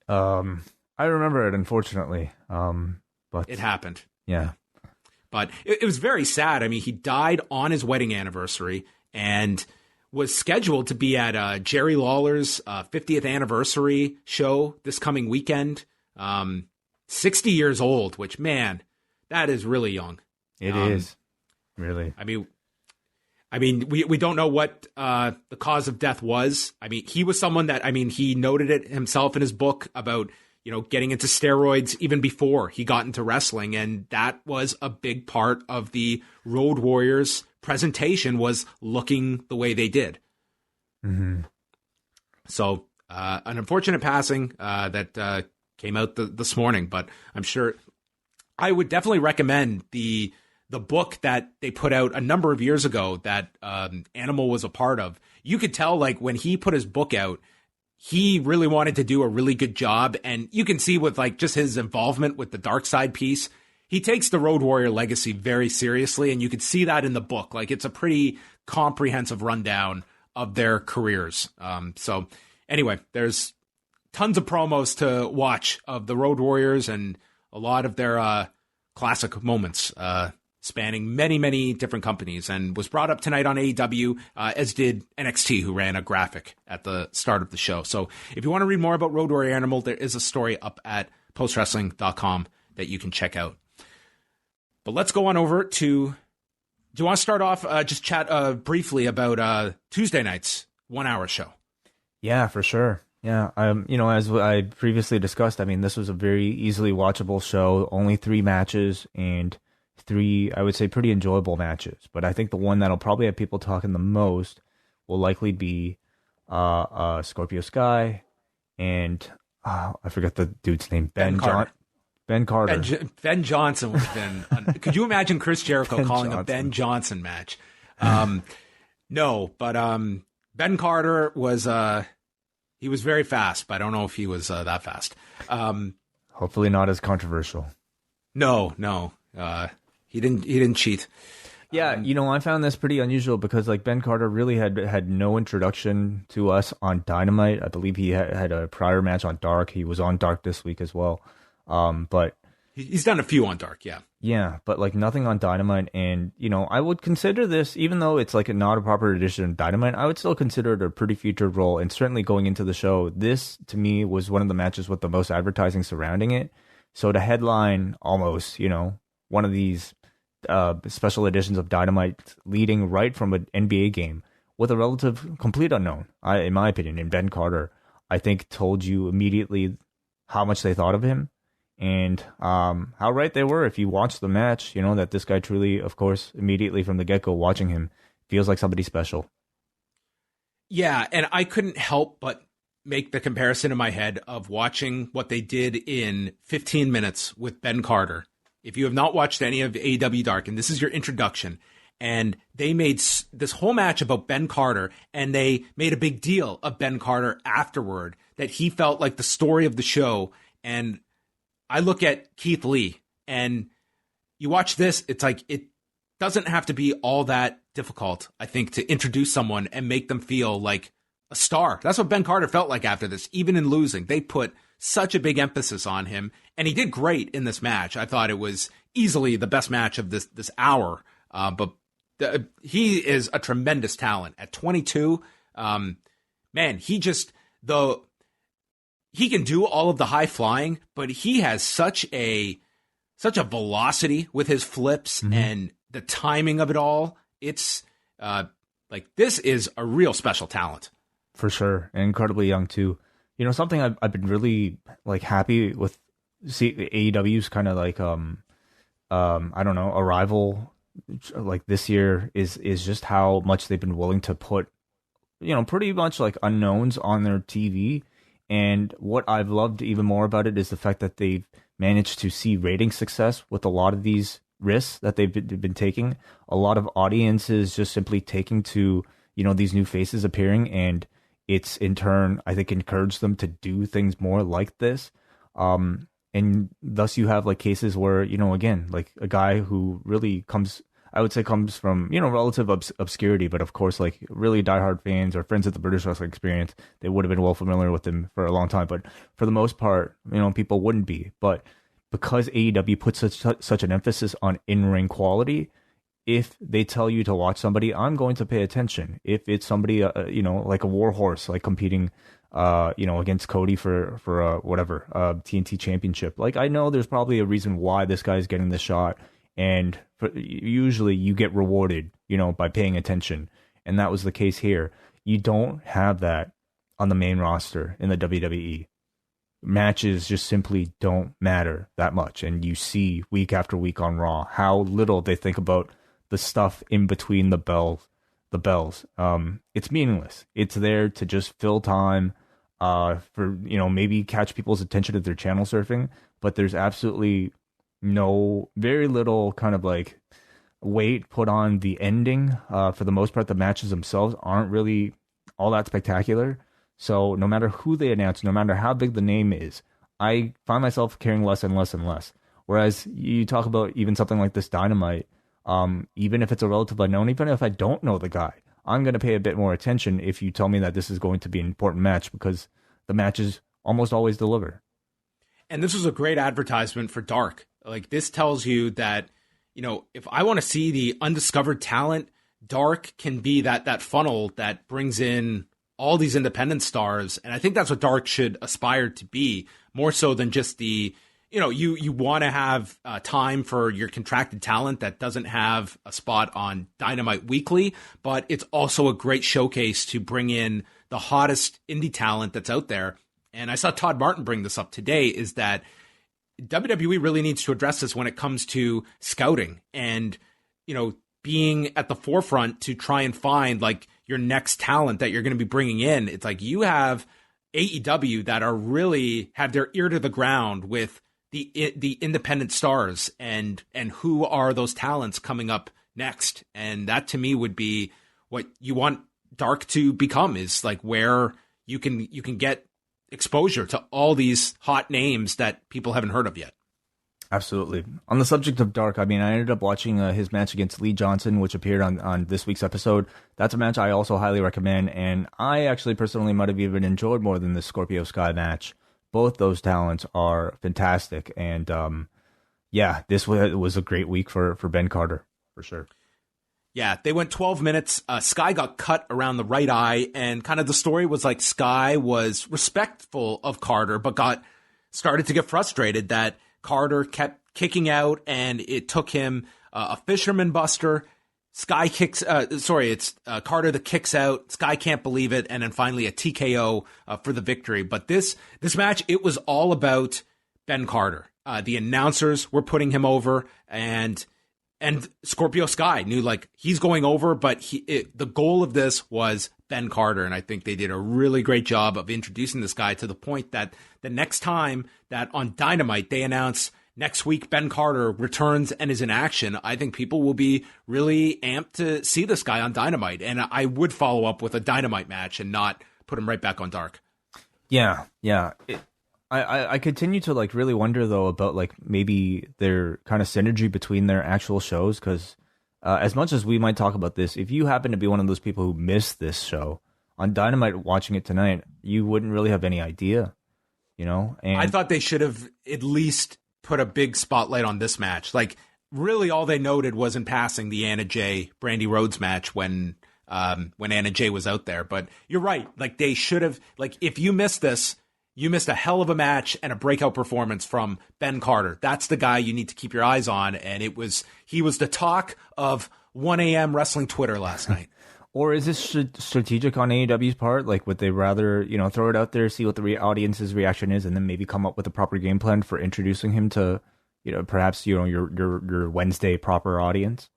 Speaker 3: I remember it, unfortunately. But
Speaker 2: it happened.
Speaker 3: Yeah.
Speaker 2: But it was very sad. I mean, he died on his wedding anniversary and was scheduled to be at Jerry Lawler's 50th anniversary show this coming weekend. 60 years old, which, man, that is really young.
Speaker 3: It is, really.
Speaker 2: I mean, we don't know what the cause of death was. I mean, he was someone that, I mean, he noted it himself in his book about, you know, getting into steroids even before he got into wrestling. And that was a big part of the Road Warriors presentation, was looking the way they did.
Speaker 3: Mm-hmm.
Speaker 2: So an unfortunate passing that came out this morning, but I'm sure I would definitely recommend the book that they put out a number of years ago that Animal was a part of. You could tell, like, when he put his book out, he really wanted to do a really good job. And you can see with like just his involvement with the Dark Side piece, he takes the Road Warrior legacy very seriously. And you can see that in the book. Like, it's a pretty comprehensive rundown of their careers. So anyway, there's tons of promos to watch of the Road Warriors and a lot of their classic moments, spanning many, many different companies, and was brought up tonight on AEW, as did NXT, who ran a graphic at the start of the show. So if you want to read more about Road Warrior Animal, there is a story up at postwrestling.com that you can check out. But let's go on over to, do you want to start off, just chat briefly about Tuesday night's 1 hour show?
Speaker 3: Yeah, for sure. Yeah, you know, as I previously discussed, I mean, this was a very easily watchable show, only 3 matches, and 3, I would say, pretty enjoyable matches. But I think the one that'll probably have people talking the most will likely be Scorpio Sky and I forget the dude's name. Ben Carter.
Speaker 2: Ben Johnson would have been. Could you imagine Chris Jericho calling a Ben Johnson match? No, but Ben Carter was he was very fast, but I don't know if he was that fast.
Speaker 3: Hopefully not as controversial.
Speaker 2: No. He didn't cheat.
Speaker 3: Yeah, you know, I found this pretty unusual because, like, Ben Carter really had no introduction to us on Dynamite. I believe he had a prior match on Dark. He was on Dark this week as well. But
Speaker 2: he's done a few on Dark, yeah.
Speaker 3: Yeah, but like nothing on Dynamite. And, you know, I would consider this, even though it's like not a proper edition of Dynamite, I would still consider it a pretty featured role. And certainly going into the show, this to me was one of the matches with the most advertising surrounding it. So to headline almost, you know, one of these special editions of Dynamite leading right from an NBA game with a relative complete unknown, in my opinion, in Ben Carter, I think told you immediately how much they thought of him and how right they were. If you watch the match, you know that this guy truly, of course, immediately from the get-go watching him, feels like somebody special.
Speaker 2: Yeah, and I couldn't help but make the comparison in my head of watching what they did in 15 minutes with Ben Carter. If you have not watched any of AEW Dark, and this is your introduction, and they made this whole match about Ben Carter, and they made a big deal of Ben Carter afterward, that he felt like the story of the show. And I look at Keith Lee, and you watch this, it's like, it doesn't have to be all that difficult, I think, to introduce someone and make them feel like a star. That's what Ben Carter felt like after this, even in losing. They put such a big emphasis on him, and he did great in this match. I thought it was easily the best match of this hour. But he is a tremendous talent at 22. Man, he can do all of the high flying, but he has such a velocity with his flips and the timing of it all. It's Like, this is a real special talent.
Speaker 3: For sure. And incredibly young, too. You know, something I've been really, like, happy with AEW's kind of, like, I don't know, arrival, like, this year is just how much they've been willing to put, you know, pretty much, like, unknowns on their TV. And what I've loved even more about it is the fact that they've managed to see rating success with a lot of these risks that they've been taking. A lot of audiences just simply taking to, you know, these new faces appearing, and it's in turn, I think, encouraged them to do things more like this. And thus you have like cases where, you know, again, like a guy who really comes from, you know, relative obscurity, but of course, like really diehard fans or friends of the British wrestling experience, they would have been well familiar with him for a long time. But for the most part, you know, people wouldn't be. But because AEW puts such an emphasis on in-ring quality, if they tell you to watch somebody, I'm going to pay attention. If it's somebody, you know, like a Warhorse, like competing, you know, against Cody for whatever, TNT Championship, like I know there's probably a reason why this guy is getting the shot. And usually you get rewarded, you know, by paying attention. And that was the case here. You don't have that on the main roster in the WWE. Matches just simply don't matter that much. And you see week after week on Raw how little they think about the stuff in between the bells. It's meaningless. It's there to just fill time, for, you know, maybe catch people's attention if they're channel surfing. But there's absolutely very little kind of like weight put on the ending. For the most part, the matches themselves aren't really all that spectacular. So no matter who they announce, no matter how big the name is, I find myself caring less and less and less. Whereas you talk about even something like this Dynamite, even if it's a relative unknown, even if I don't know the guy, I'm going to pay a bit more attention if you tell me that this is going to be an important match, because the matches almost always deliver.
Speaker 2: And this was a great advertisement for Dark. Like, this tells you that, you know, if I want to see the undiscovered talent, Dark can be that funnel that brings in all these independent stars. And I think that's what Dark should aspire to be, more so than just the, you know, you want to have time for your contracted talent that doesn't have a spot on Dynamite Weekly, but it's also a great showcase to bring in the hottest indie talent that's out there. And I saw Todd Martin bring this up today, is that WWE really needs to address this when it comes to scouting and, you know, being at the forefront to try and find like your next talent that you're going to be bringing in. It's like you have AEW that are really have their ear to the ground with the independent stars and who are those talents coming up next. And that to me would be what you want Dark to become, is like where you can get exposure to all these hot names that people haven't heard of yet.
Speaker 3: Absolutely. On the subject of Dark, I mean, I ended up watching his match against Lee Johnson, which appeared on this week's episode. That's a match I also highly recommend, and I actually personally might have even enjoyed more than the Scorpio Sky match. Both those talents are fantastic, and yeah, this was a great week for Ben Carter, for sure.
Speaker 2: Yeah, they went 12 minutes. Sky got cut around the right eye, and kind of the story was like Sky was respectful of Carter, but started to get frustrated that Carter kept kicking out, and it took him a fisherman buster. Sky kicks, it's Carter that kicks out. Sky can't believe it, and then finally a TKO for the victory. But this match, it was all about Ben Carter. The announcers were putting him over, and Scorpio Sky knew like he's going over, but the goal of this was Ben Carter. And I think they did a really great job of introducing this guy to the point that the next time that on Dynamite they announce next week Ben Carter returns and is in action, I think people will be really amped to see this guy on Dynamite. And I would follow up with a Dynamite match and not put him right back on Dark.
Speaker 3: Yeah. I continue to like really wonder though about like maybe their kind of synergy between their actual shows, because as much as we might talk about this, if you happen to be one of those people who missed this show on Dynamite watching it tonight, you wouldn't really have any idea, you know? And
Speaker 2: I thought they should have at least put a big spotlight on this match. Like really all they noted was in passing the Anna Jay Brandy Rhodes match when Anna Jay was out there. But you're right. Like they should have, like if you missed this, you missed a hell of a match and a breakout performance from Ben Carter. That's the guy you need to keep your eyes on. And he was the talk of 1 a.m. wrestling Twitter last night.
Speaker 3: Or is this strategic on AEW's part? Like, would they rather, throw it out there, see what the audience's reaction is, and then maybe come up with a proper game plan for introducing him to, perhaps, your Wednesday proper audience?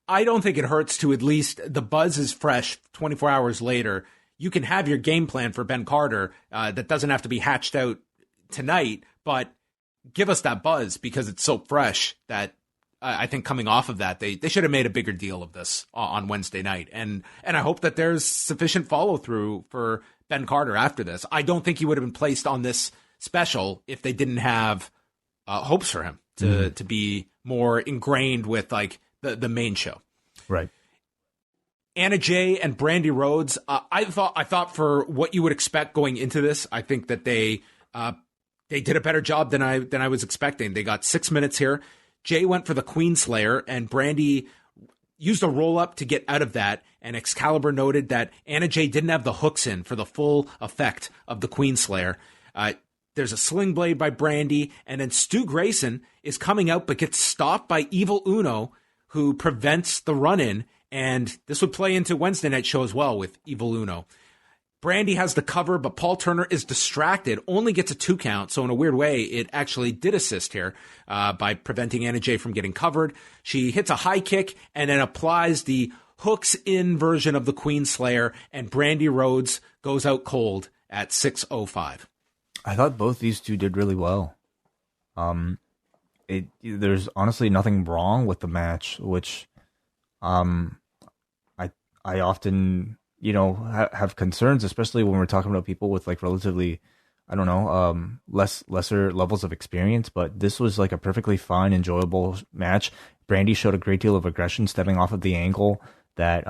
Speaker 2: I don't think it hurts to at least, the buzz is fresh 24 hours later. You can have your game plan for Ben Carter that doesn't have to be hatched out tonight, but give us that buzz because it's so fresh that I think coming off of that, they should have made a bigger deal of this on Wednesday night. And I hope that there's sufficient follow through for Ben Carter after this. I don't think he would have been placed on this special if they didn't have hopes for him to be more ingrained with like the main show.
Speaker 3: Right.
Speaker 2: Anna Jay and Brandy Rhodes. I thought for what you would expect going into this, I think that they did a better job than I was expecting. They got 6 minutes here. Jay went for the Queen Slayer, and Brandy used a roll-up to get out of that, and Excalibur noted that Anna Jay didn't have the hooks in for the full effect of the Queen Slayer. There's a sling blade by Brandy, and then Stu Grayson is coming out but gets stopped by Evil Uno, who prevents the run-in, and this would play into Wednesday night show as well with Evil Uno. Brandy has the cover, but Paul Turner is distracted, only gets a 2 count. So in a weird way, it actually did assist here by preventing Anna Jay from getting covered. She hits a high kick and then applies the hooks in version of the Queen Slayer, and Brandy Rhodes goes out cold at 6:05.
Speaker 3: I thought both these two did really well. There's honestly nothing wrong with the match, which I often have concerns, especially when we're talking about people with like relatively, lesser levels of experience. But this was like a perfectly fine, enjoyable match. Brandy showed a great deal of aggression, stepping off of the angle that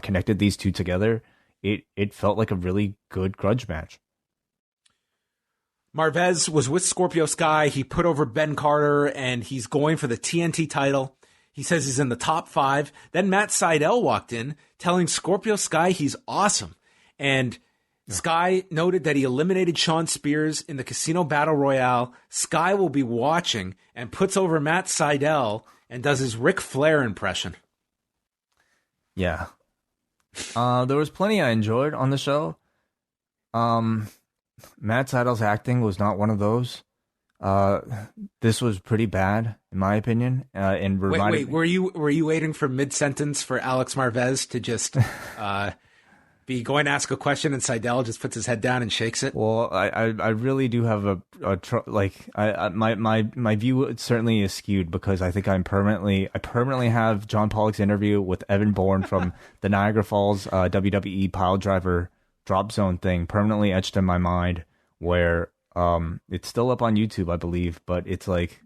Speaker 3: connected these two together. It felt like a really good grudge match.
Speaker 2: Marvez was with Scorpio Sky. He put over Ben Carter, and he's going for the TNT title. He says he's in the top 5. Then Matt Sydal walked in, telling Scorpio Sky he's awesome. And Sky noted that he eliminated Shawn Spears in the Casino Battle Royale. Sky will be watching and puts over Matt Sydal and does his Ric Flair impression.
Speaker 3: Yeah. There was plenty I enjoyed on the show. Matt Sydal's acting was not one of those. This was pretty bad, in my opinion. And
Speaker 2: wait, were you waiting for mid-sentence for Alex Marvez to just be going to ask a question and Sydal just puts his head down and shakes it?
Speaker 3: Well, I really do have my view certainly is skewed because I think I permanently have John Pollock's interview with Evan Bourne from the Niagara Falls WWE pile driver drop zone thing permanently etched in my mind, where it's still up on YouTube, I believe, but it's like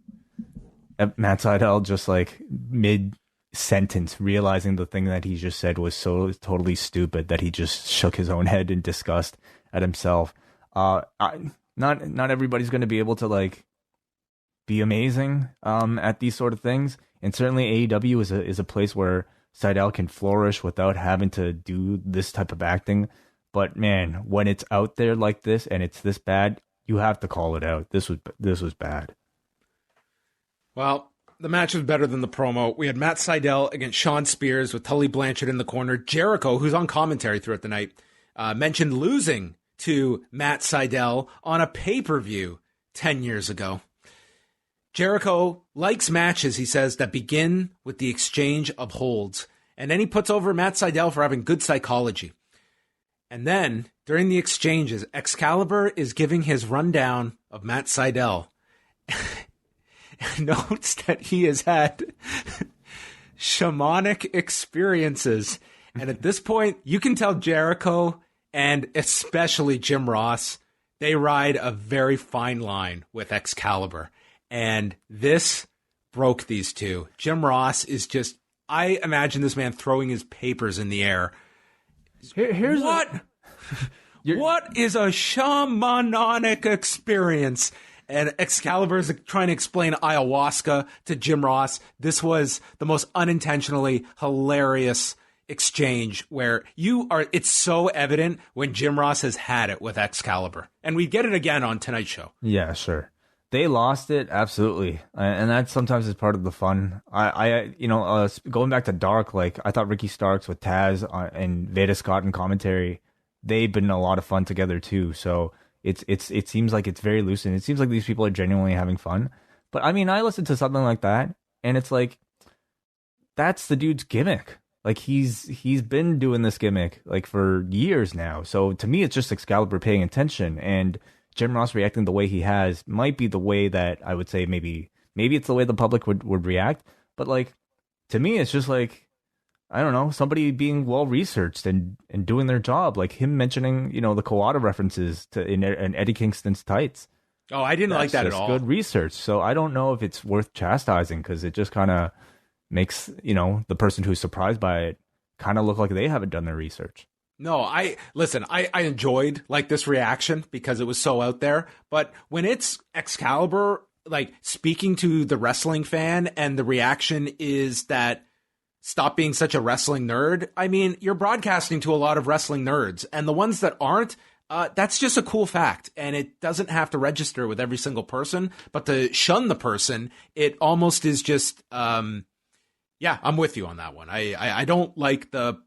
Speaker 3: Matt Sydal just like mid-sentence realizing the thing that he just said was so totally stupid that he just shook his own head in disgust at himself. Not everybody's going to be able to like be amazing at these sort of things, and certainly AEW is a place where Sydal can flourish without having to do this type of acting. But man, when it's out there like this and it's this bad, you have to call it out. This was bad.
Speaker 2: Well, the match was better than the promo. We had Matt Sydal against Shawn Spears with Tully Blanchard in the corner. Jericho, who's on commentary throughout the night, mentioned losing to Matt Sydal on a pay-per-view 10 years ago. Jericho likes matches, he says, that begin with the exchange of holds. And then he puts over Matt Sydal for having good psychology. And then, during the exchanges, Excalibur is giving his rundown of Matt Sydal. And notes that he has had shamanic experiences. And at this point, you can tell Jericho, and especially Jim Ross, they ride a very fine line with Excalibur. And this broke these two. Jim Ross is just, I imagine this man throwing his papers in the air.
Speaker 3: Here's
Speaker 2: what? What is a shamanic experience? And Excalibur is trying to explain ayahuasca to Jim Ross. This was the most unintentionally hilarious exchange where it's so evident when Jim Ross has had it with Excalibur. And we get it again on tonight's show.
Speaker 3: Yeah, sure. They lost it, absolutely, and that sometimes is part of the fun. Going back to Dark, like I thought Ricky Starks with Taz and Veda Scott in commentary, they've been a lot of fun together too. So it seems like it's very loose, and it seems like these people are genuinely having fun. But I mean, I listen to something like that, and it's like that's the dude's gimmick. Like he's been doing this gimmick like for years now. So to me, it's just Excalibur paying attention, and Jim Ross reacting the way he has might be the way that I would say maybe it's the way the public would react. But like to me, it's just like I don't know, somebody being well researched and doing their job. Like him mentioning the Kawada references to in Eddie Kingston's tights.
Speaker 2: Oh, I didn't like that at all.
Speaker 3: Good research. So I don't know if it's worth chastising because it just kind of makes the person who's surprised by it kind of look like they haven't done their research.
Speaker 2: No, I enjoyed like this reaction because it was so out there. But when it's Excalibur like speaking to the wrestling fan and the reaction is that stop being such a wrestling nerd. I mean, you're broadcasting to a lot of wrestling nerds, and the ones that aren't, that's just a cool fact. And it doesn't have to register with every single person, but to shun the person, it almost is just, yeah, I'm with you on that one. I don't like the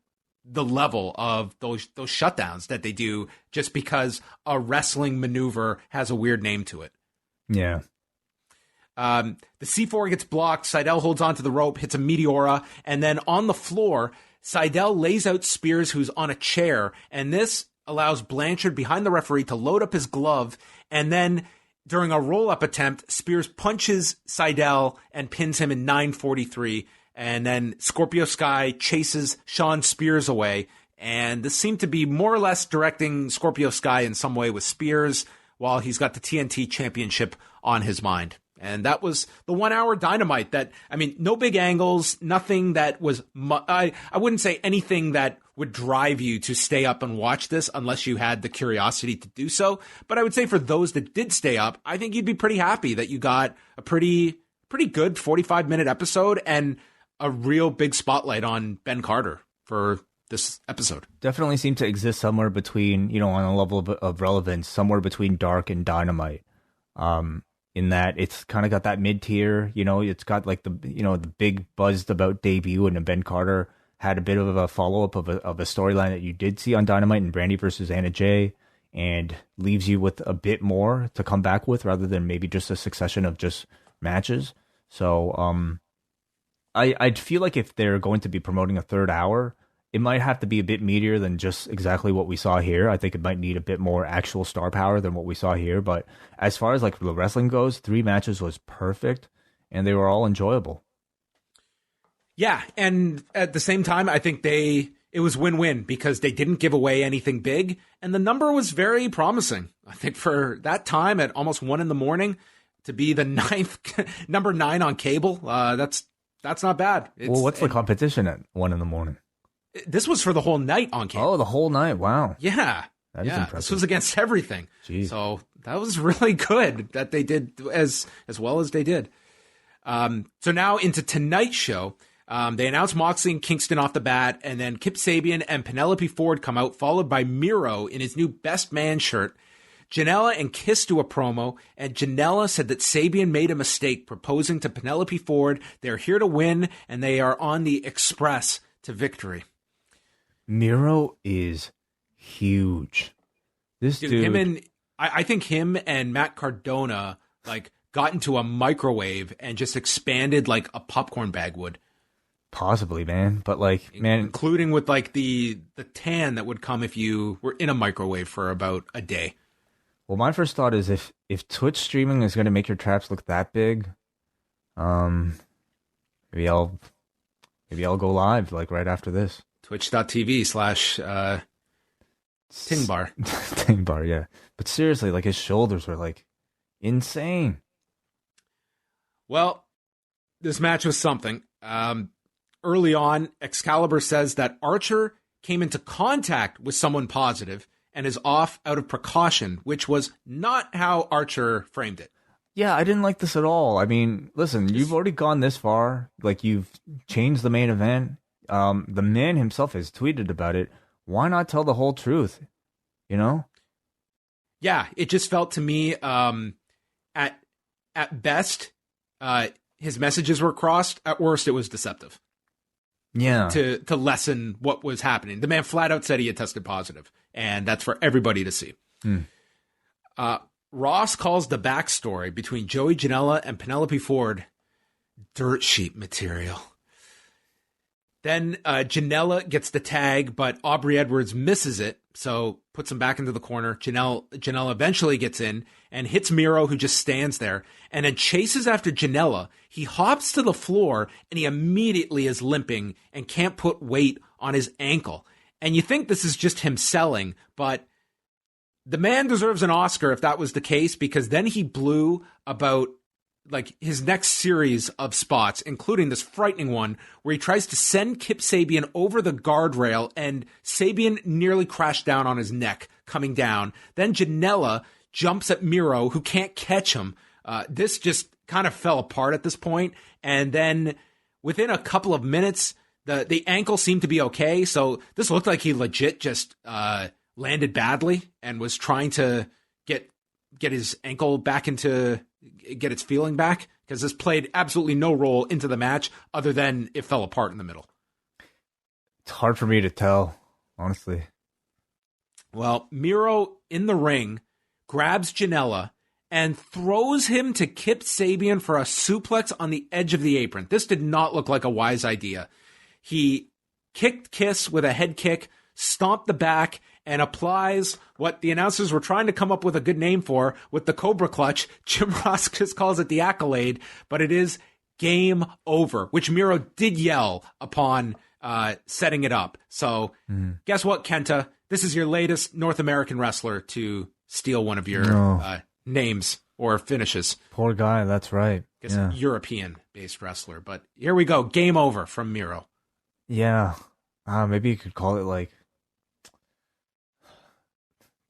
Speaker 2: level of those shutdowns that they do just because a wrestling maneuver has a weird name to it.
Speaker 3: Yeah.
Speaker 2: The C4 gets blocked. Sydal holds onto the rope, hits a Meteora, and then on the floor, Sydal lays out Spears, who's on a chair, and this allows Blanchard behind the referee to load up his glove, and then during a roll-up attempt, Spears punches Sydal and pins him in 9:43, and then Scorpio Sky chases Sean Spears away, and this seemed to be more or less directing Scorpio Sky in some way with Spears while he's got the TNT Championship on his mind. And that was the 1 hour Dynamite that, I mean, no big angles, nothing that was, I wouldn't say anything that would drive you to stay up and watch this unless you had the curiosity to do so. But I would say for those that did stay up, I think you'd be pretty happy that you got a pretty good 45-minute episode and a real big spotlight on Ben Carter for this episode. Definitely
Speaker 3: seemed to exist somewhere between, on a level of relevance, somewhere between Dark and Dynamite. In that it's kind of got that mid-tier, it's got like the big buzzed about debut, and Ben Carter had a bit of a follow-up of a storyline that you did see on Dynamite and Brandy versus Anna Jay, and leaves you with a bit more to come back with rather than maybe just a succession of just matches. So I'd feel like if they're going to be promoting a third hour, it might have to be a bit meatier than just exactly what we saw here. I think it might need a bit more actual star power than what we saw here. But as far as like the wrestling goes, 3 matches was perfect, and they were all enjoyable.
Speaker 2: Yeah, and at the same time, I think it was win-win because they didn't give away anything big, and the number was very promising. I think for that time at almost 1 a.m. to be the number 9 on cable, that's not bad.
Speaker 3: What's the competition at 1 a.m?
Speaker 2: This was for the whole night on cable.
Speaker 3: Oh, the whole night. Wow.
Speaker 2: Yeah.
Speaker 3: That is impressive.
Speaker 2: This was against everything.
Speaker 3: Jeez.
Speaker 2: So that was really good that they did as well as they did. So now into tonight's show. They announced Moxley and Kingston off the bat, and then Kip Sabian and Penelope Ford come out, followed by Miro in his new Best Man shirt. Janela and Kiss do a promo, and Janela said that Sabian made a mistake proposing to Penelope Ford. They're here to win, and they are on the express to victory.
Speaker 3: Miro is huge. This dude
Speaker 2: I think him and Matt Cardona like got into a microwave and just expanded like a popcorn bag would.
Speaker 3: Possibly, man. But like, man,
Speaker 2: including with like the tan that would come if you were in a microwave for about a day.
Speaker 3: Well, my first thought is if Twitch streaming is going to make your traps look that big, maybe I'll go live like right after this.
Speaker 2: Twitch.tv/Ting Bar.
Speaker 3: Ting Bar, yeah. But seriously, like his shoulders were like insane.
Speaker 2: Well, this match was something. Early on, Excalibur says that Archer came into contact with someone positive and is off out of precaution, which was not how Archer framed it.
Speaker 3: Yeah, I didn't like this at all. I mean, listen, you've already gone this far. Like, you've changed the main event. The man himself has tweeted about it. Why not tell the whole truth? You know?
Speaker 2: Yeah, it just felt to me at best, his messages were crossed. At worst, it was deceptive.
Speaker 3: Yeah.
Speaker 2: To lessen what was happening. The man flat out said he had tested positive, and that's for everybody to see. Ross calls the backstory between Joey Janela and Penelope Ford dirt sheet material. Then Janela gets the tag, but Aubrey Edwards misses it, so puts him back into the corner. Janela eventually gets in and hits Miro, who just stands there, and then chases after Janela. He hops to the floor, and he immediately is limping and can't put weight on his ankle. And you think this is just him selling, but the man deserves an Oscar if that was the case, because then he blew about like his next series of spots, including this frightening one where he tries to send Kip Sabian over the guardrail, and Sabian nearly crashed down on his neck coming down. Then Janela jumps at Miro, who can't catch him. This just kind of fell apart at this point. And then within a couple of minutes, the ankle seemed to be okay. So this looked like he legit just landed badly and was trying to get his ankle back into, get its feeling back, because this played absolutely no role into the match other than it fell apart in the middle.
Speaker 3: It's hard for me to tell, honestly.
Speaker 2: Well, Miro in the ring grabs Janela and throws him to Kip Sabian for a suplex on the edge of the apron. This did not look like a wise idea. He kicked Kiss with a head kick, stomped the back, and applies what the announcers were trying to come up with a good name for with the Cobra Clutch. Jim Ross just calls it the Accolade, but it is game over, which Miro did yell upon setting it up. So guess what, Kenta? This is your latest North American wrestler to steal one of your names or finishes.
Speaker 3: Poor guy, that's right.
Speaker 2: Yeah. European-based wrestler. But here we go. Game over from miro.
Speaker 3: Yeah. Maybe you could call it like,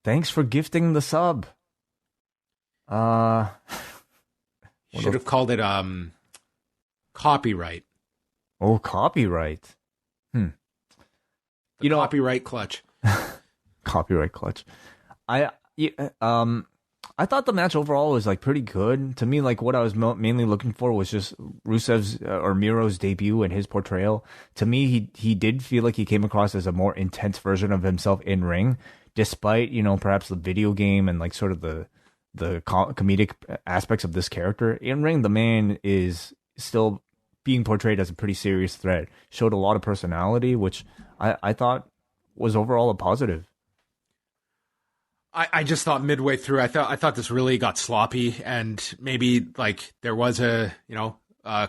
Speaker 3: thanks for gifting the sub.
Speaker 2: Should have called it copyright.
Speaker 3: Oh, copyright.
Speaker 2: Copyright clutch.
Speaker 3: Copyright clutch. I thought the match overall was like pretty good. To me, like what I was mainly looking for was just Rusev's or Miro's debut and his portrayal. To me, he did feel like he came across as a more intense version of himself in ring, despite, perhaps the video game and like sort of the comedic aspects of this character. In ring, the man is still being portrayed as a pretty serious threat. Showed a lot of personality, which I thought was overall a positive.
Speaker 2: I just thought midway through, I thought this really got sloppy, and maybe like there was a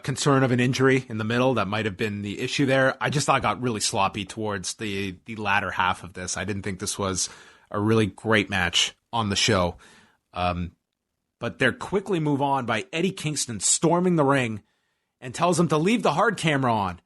Speaker 2: concern of an injury in the middle that might have been the issue there. I just thought it got really sloppy towards the latter half of this. I didn't think this was a really great match on the show. But they're quickly move on by Eddie Kingston storming the ring and tells them to leave the hard camera on.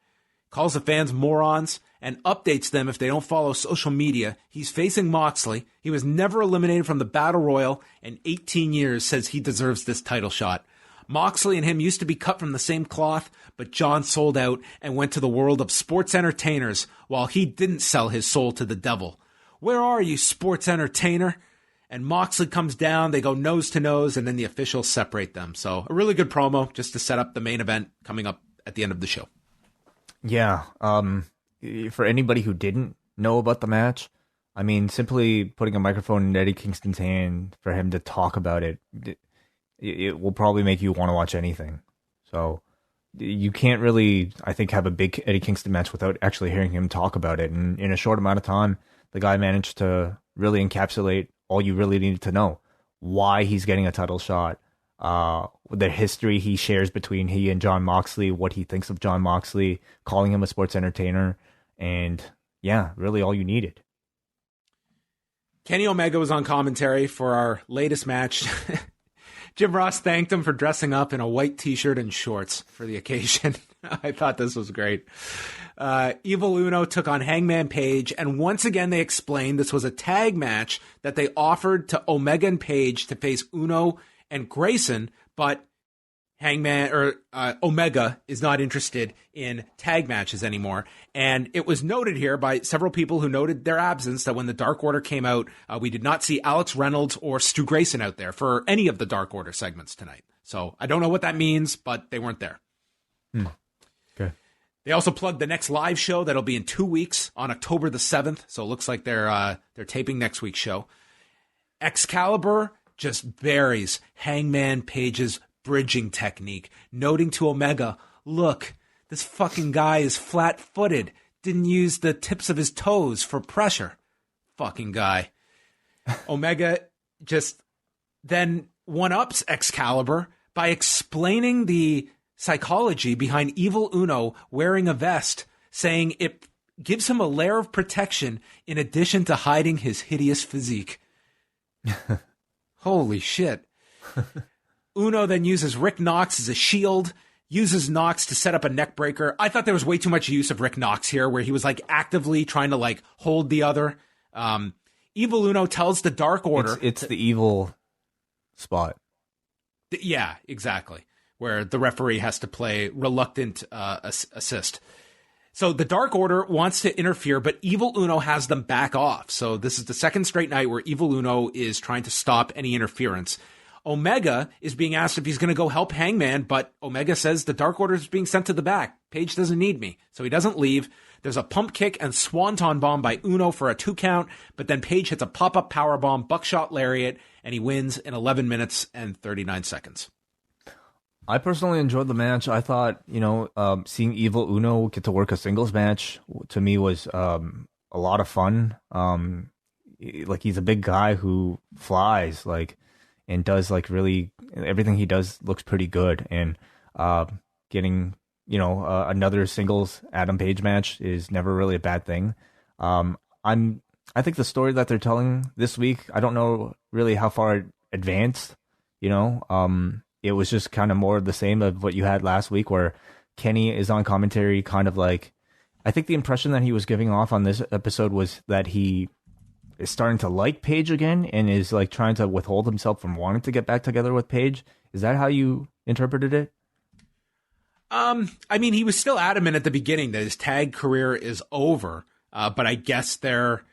Speaker 2: Calls the fans morons and updates them if they don't follow social media. He's facing Moxley. He was never eliminated from the Battle Royal in 18 years, says he deserves this title shot. Moxley and him used to be cut from the same cloth, but John sold out and went to the world of sports entertainers while he didn't sell his soul to the devil. Where are you, sports entertainer? And Moxley comes down, they go nose to nose, and then the officials separate them. So a really good promo just to set up the main event coming up at the end of the show. Yeah.
Speaker 3: For anybody who didn't know about the match, I mean, simply putting a microphone in Eddie Kingston's hand for him to talk about it, it will probably make you want to watch anything. So you can't really, I think, have a big Eddie Kingston match without actually hearing him talk about it. And in a short amount of time, the guy managed to really encapsulate all you really needed to know. Why he's getting a title shot, the history he shares between he and Jon Moxley, what he thinks of Jon Moxley, calling him a sports entertainer, and yeah, really all you needed.
Speaker 2: Kenny Omega was on commentary for our latest match. Jim Ross thanked him for dressing up in a white t-shirt and shorts for the occasion. I thought this was great. Evil Uno took on Hangman Page, and once again they explained this was a tag match that they offered to Omega and Page to face Uno and Grayson, but Omega is not interested in tag matches anymore. And it was noted here by several people who noted their absence that when the Dark Order came out, we did not see Alex Reynolds or Stu Grayson out there for any of the Dark Order segments tonight. So I don't know what that means, but they weren't there.
Speaker 3: Okay.
Speaker 2: They also plugged the next live show that'll be in 2 weeks on October the 7th. So it looks like they're taping next week's show. Excalibur just buries Hangman Page's bridging technique, noting to Omega, look, this fucking guy is flat-footed, didn't use the tips of his toes for pressure. Fucking guy. Omega just then one-ups Excalibur by explaining the psychology behind Evil Uno wearing a vest, saying it gives him a layer of protection in addition to hiding his hideous physique. Holy shit. Uno then uses Rick Knox as a shield, uses Knox to set up a neck breaker. I thought there was way too much use of Rick Knox here, where he was like actively trying to like hold the other. Evil Uno tells the Dark Order.
Speaker 3: It's the evil spot.
Speaker 2: Yeah, exactly. Where the referee has to play reluctant assist. So the Dark Order wants to interfere, but Evil Uno has them back off. So this is the second straight night where Evil Uno is trying to stop any interference. Omega is being asked if he's going to go help Hangman, but Omega says the Dark Order is being sent to the back. Page doesn't need me. So he doesn't leave. There's a pump kick and swanton bomb by Uno for a 2 count, but then Page hits a pop-up powerbomb, buckshot lariat, and he wins in 11 minutes and 39 seconds.
Speaker 3: I personally enjoyed the match. I thought, seeing Evil Uno get to work a singles match to me was a lot of fun. He's a big guy who flies, and does really everything he does looks pretty good. And getting another singles Adam Page match is never really a bad thing. I think the story that they're telling this week, I don't know really how far advanced. It was just kind of more of the same of what you had last week, where Kenny is on commentary, kind of I think the impression that he was giving off on this episode was that he is starting to like Paige again and is trying to withhold himself from wanting to get back together with Paige. Is that how you interpreted it?
Speaker 2: I mean, he was still adamant at the beginning that his tag career is over, but I guess they're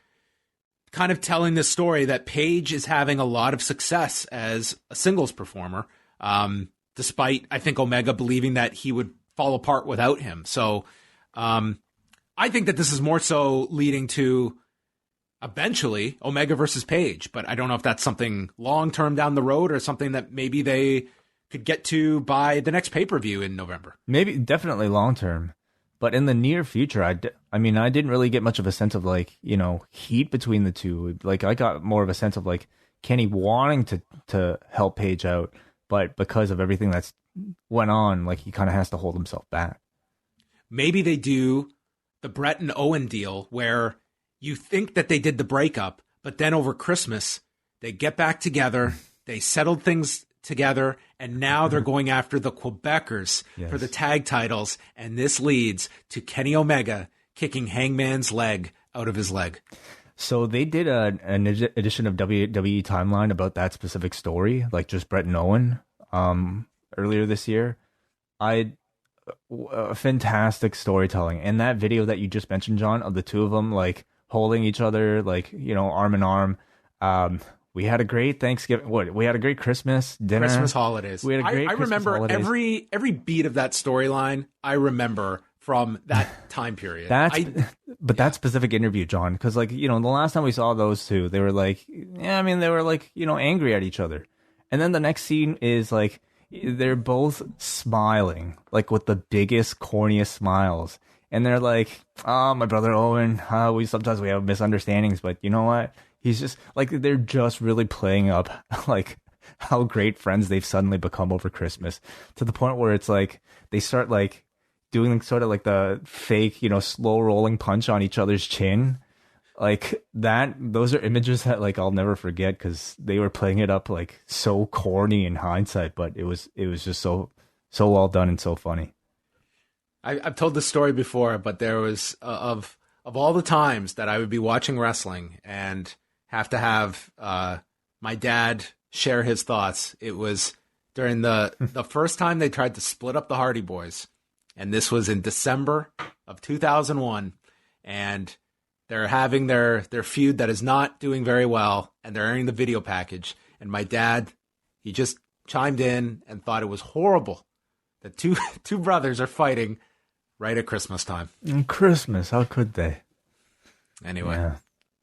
Speaker 2: kind of telling the story that Paige is having a lot of success as a singles performer, despite, I think, Omega believing that he would fall apart without him. So I think that this is more so leading to eventually Omega versus Page, but I don't know if that's something long-term down the road or something that maybe they could get to by the next pay-per-view in November. Maybe,
Speaker 3: definitely long-term. But in the near future, I didn't really get much of a sense of heat between the two. I got more of a sense of Kenny wanting to help Page out, but because of everything that's went on, he kind of has to hold himself back.
Speaker 2: Maybe they do the Brett and Owen deal where you think that they did the breakup, but then over Christmas, they get back together, they settled things together, and now they're going after the Quebecers for the tag titles, and this leads to Kenny Omega kicking Hangman's leg out of his leg.
Speaker 3: So they did an edition of WWE Timeline about that specific story, just Brett and Owen, earlier this year. Fantastic storytelling. And that video that you just mentioned, John, of the two of them, holding each other, arm in arm. We had a great Thanksgiving. We had a great Christmas dinner.
Speaker 2: Christmas holidays.
Speaker 3: We had a great
Speaker 2: I remember
Speaker 3: holidays.
Speaker 2: every beat of that storyline. I remember from that time period.
Speaker 3: That specific interview, John, because the last time we saw those two, they were they were angry at each other, and then the next scene is they're both smiling with the biggest, corniest smiles. And they're my brother Owen, we sometimes have misunderstandings, but you know what? He's just they're just really playing up how great friends they've suddenly become over Christmas, to the point where it's they start doing sort of the fake, slow rolling punch on each other's chin. That, those are images that I'll never forget, because they were playing it up so corny in hindsight, but it was just so well done and so funny.
Speaker 2: I've told this story before, but there was of all the times that I would be watching wrestling and have to have my dad share his thoughts, it was during the first time they tried to split up the Hardy Boys. And this was in December of 2001. And they're having their feud that is not doing very well. And they're airing the video package. And my dad, he just chimed in and thought it was horrible that two brothers are fighting right at Christmas time.
Speaker 3: Christmas, how could they?
Speaker 2: Anyway,
Speaker 3: yeah.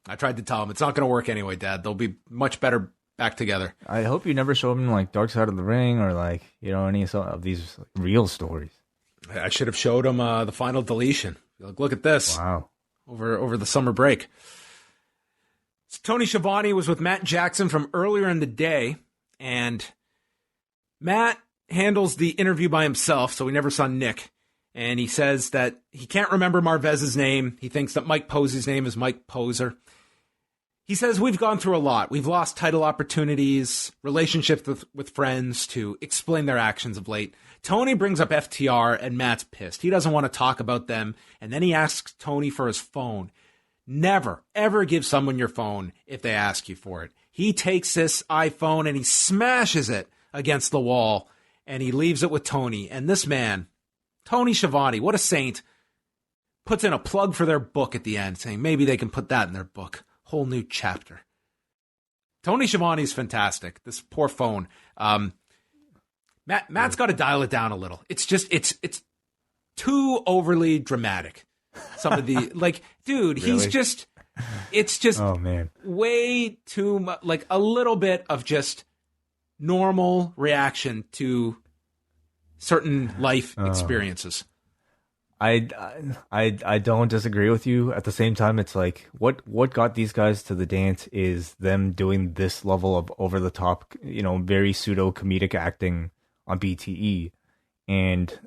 Speaker 2: I tried to tell him it's not going to work anyway, Dad. They'll be much better back together.
Speaker 3: I hope you never show him like Dark Side of the Ring or like, any of these real stories.
Speaker 2: I should have showed him the final deletion. Like, look at this.
Speaker 3: Wow.
Speaker 2: Over the summer break. So Tony Schiavone was with Matt Jackson from earlier in the day, and Matt handles the interview by himself, so we never saw Nick. And he says that he can't remember Marvez's name. He thinks that Mike Posey's name is Mike Poser. He says, we've gone through a lot. We've lost title opportunities, relationships with friends to explain their actions of late. Tony brings up FTR, and Matt's pissed. He doesn't want to talk about them. And then he asks Tony for his phone. Never, ever give someone your phone if they ask you for it. He takes this iPhone and he smashes it against the wall, and he leaves it with Tony. And this man, Tony Schiavone, what a saint, puts in a plug for their book at the end, saying maybe they can put that in their book. Whole new chapter. Tony Schiavone's fantastic. This poor phone. Matt's got to dial it down a little. It's too overly dramatic. Some of the dude, really? It's just
Speaker 3: oh man, way
Speaker 2: too much. Like a little bit of just normal reaction to certain life experiences.
Speaker 3: I don't disagree with you. At the same time, it's like what got these guys to the dance is them doing this level of over the top, very pseudo comedic acting on BTE. And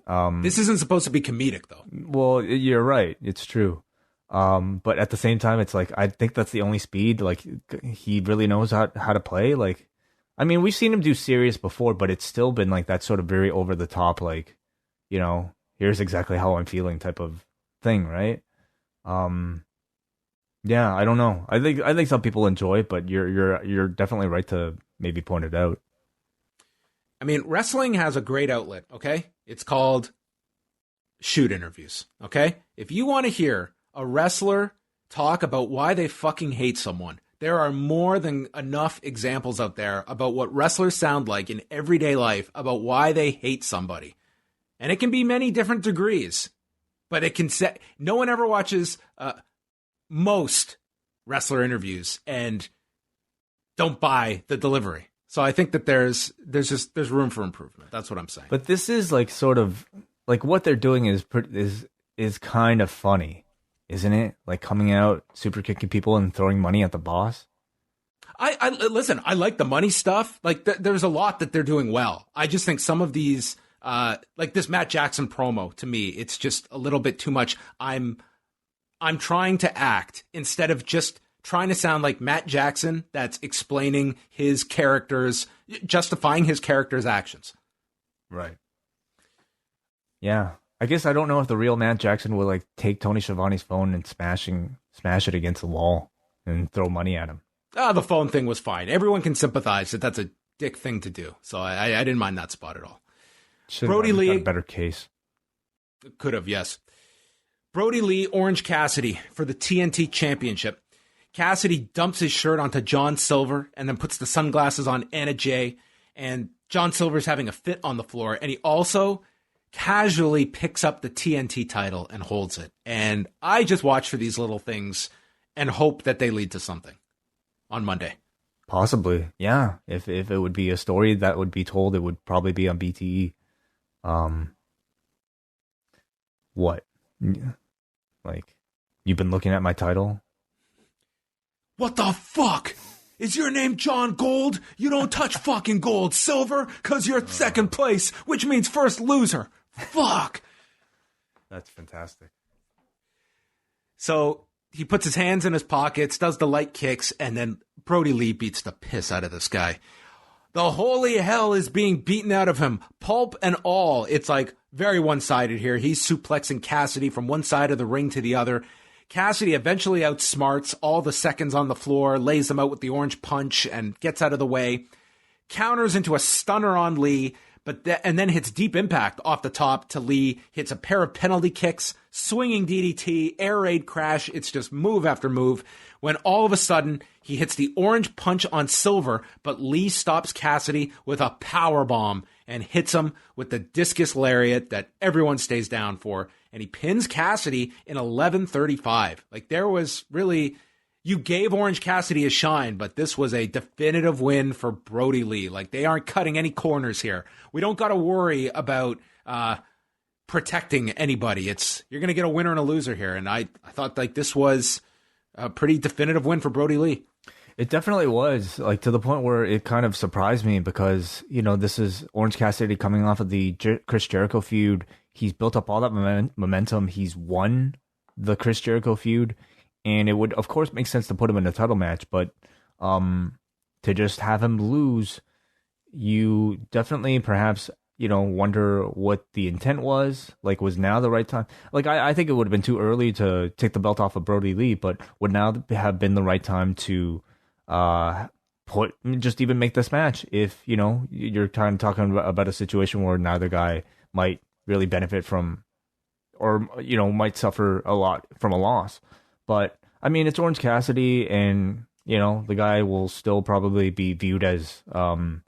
Speaker 2: this isn't supposed to be comedic though.
Speaker 3: Well, you're right. It's true. But at the same time, it's like I think that's the only speed. Like he really knows how to play. Like, I mean, we've seen him do serious before, but it's still been like that sort of very over the top, like, here's exactly how I'm feeling type of thing, right? Yeah, I don't know. I think some people enjoy it, but you're definitely right to maybe point it out.
Speaker 2: I mean, wrestling has a great outlet, okay? It's called shoot interviews, okay? If you want to hear a wrestler talk about why they fucking hate someone, there are more than enough examples out there about what wrestlers sound like in everyday life about why they hate somebody. And it can be many different degrees, but it can set. No one ever watches most wrestler interviews and don't buy the delivery. So I think that there's room for improvement. That's what I'm saying.
Speaker 3: But this is like sort of like what they're doing is kind of funny, isn't it? Like coming out, super kicking people and throwing money at the boss.
Speaker 2: I listen. I like the money stuff. Like there's a lot that they're doing well. I just think some of these. Like this Matt Jackson promo, to me, it's just a little bit too much. I'm trying to act instead of just trying to sound like Matt Jackson that's explaining his character's, justifying his character's actions.
Speaker 3: Right. Yeah. I guess I don't know if the real Matt Jackson will like take Tony Schiavone's phone and smash it against the wall and throw money at him.
Speaker 2: The phone thing was fine. Everyone can sympathize that that's a dick thing to do. So I didn't mind that spot at all.
Speaker 3: Brodie Lee got a better case.
Speaker 2: Could have, yes. Brodie Lee, Orange Cassidy for the TNT Championship. Cassidy dumps his shirt onto John Silver and then puts the sunglasses on Anna Jay. And John Silver's having a fit on the floor. And he also casually picks up the TNT title and holds it. And I just watch for these little things and hope that they lead to something on Monday.
Speaker 3: Possibly, yeah. If it would be a story that would be told, it would probably be on BTE. What? Like, you've been looking at my title?
Speaker 2: What the fuck? Is your name John Gold? You don't touch fucking gold. Silver? Because you're second place, which means first loser. Fuck.
Speaker 3: That's fantastic.
Speaker 2: So he puts his hands in his pockets, does the light kicks, and then Brodie Lee beats the piss out of this guy. The holy hell is being beaten out of him, pulp and all. It's like very one-sided here. He's suplexing Cassidy from one side of the ring to the other. Cassidy eventually outsmarts all the seconds on the floor, lays them out with the orange punch, and gets out of the way. counters into a stunner on Lee, and then hits deep impact off the top to Lee, hits a pair of penalty kicks, swinging DDT, air raid crash. It's just move after move. When all of a sudden, he hits the orange punch on Silver, but Lee stops Cassidy with a power bomb and hits him with the discus lariat that everyone stays down for. And he pins Cassidy in 11:35. Like, there was really, you gave Orange Cassidy a shine, but this was a definitive win for Brodie Lee. Like, they aren't cutting any corners here. We don't got to worry about protecting anybody. You're going to get a winner and a loser here. And I thought like this was a pretty definitive win for Brodie Lee.
Speaker 3: It definitely was, like, to the point where it kind of surprised me because, you know, this is Orange Cassidy coming off of the Chris Jericho feud. He's built up all that momentum. He's won the Chris Jericho feud, and it would, of course, make sense to put him in a title match, but to just have him lose, you definitely perhaps, you know, wonder what the intent was. Like, was now the right time? Like, I think it would have been too early to take the belt off of Brodie Lee, but would now have been the right time to just even make this match if, you know, you're kind of talking about a situation where neither guy might really benefit from, or, you know, might suffer a lot from a loss. But I mean, it's Orange Cassidy, and, you know, the guy will still probably be viewed as one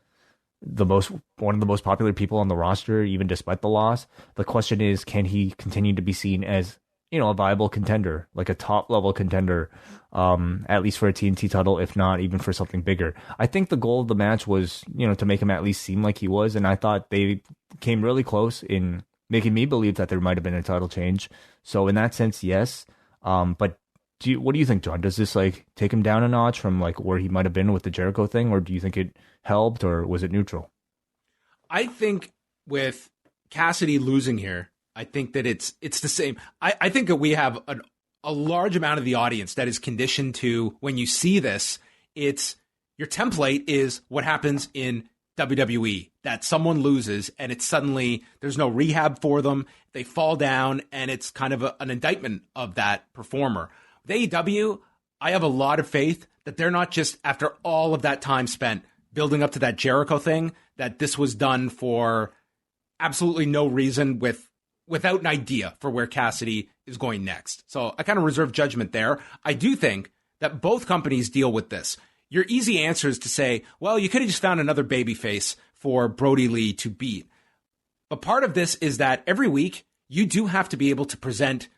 Speaker 3: of the most popular people on the roster, even despite the loss. The question is, can he continue to be seen as, you know, a viable contender, like a top level contender, at least for a TNT title, if not even for something bigger. I think the goal of the match was, you know, to make him at least seem like he was, and I thought they came really close in making me believe that there might have been a title change. So in that sense, yes. But what do you think, John? Does this like take him down a notch from like where he might have been with the Jericho thing, or do you think it helped, or was it neutral?
Speaker 2: I think with Cassidy losing here, I think that it's the same. I think that we have a large amount of the audience that is conditioned to, when you see this, it's your template is what happens in WWE, that someone loses and it's suddenly there's no rehab for them. They fall down and it's kind of an indictment of that performer. With AEW, I have a lot of faith that they're not just, after all of that time spent building up to that Jericho thing, that this was done for absolutely no reason without an idea for where Cassidy is going next. So I kind of reserve judgment there. I do think that both companies deal with this. Your easy answer is to say, well, you could have just found another babyface for Brodie Lee to beat. But part of this is that every week you do have to be able to present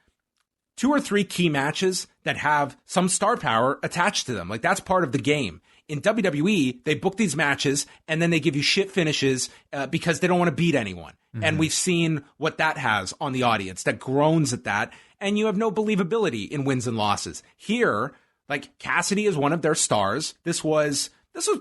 Speaker 2: 2 or 3 key matches that have some star power attached to them. Like, that's part of the game. In WWE, they book these matches and then they give you shit finishes because they don't want to beat anyone. Mm-hmm. And we've seen what that has on the audience that groans at that. And you have no believability in wins and losses. Here, like, Cassidy is one of their stars. This was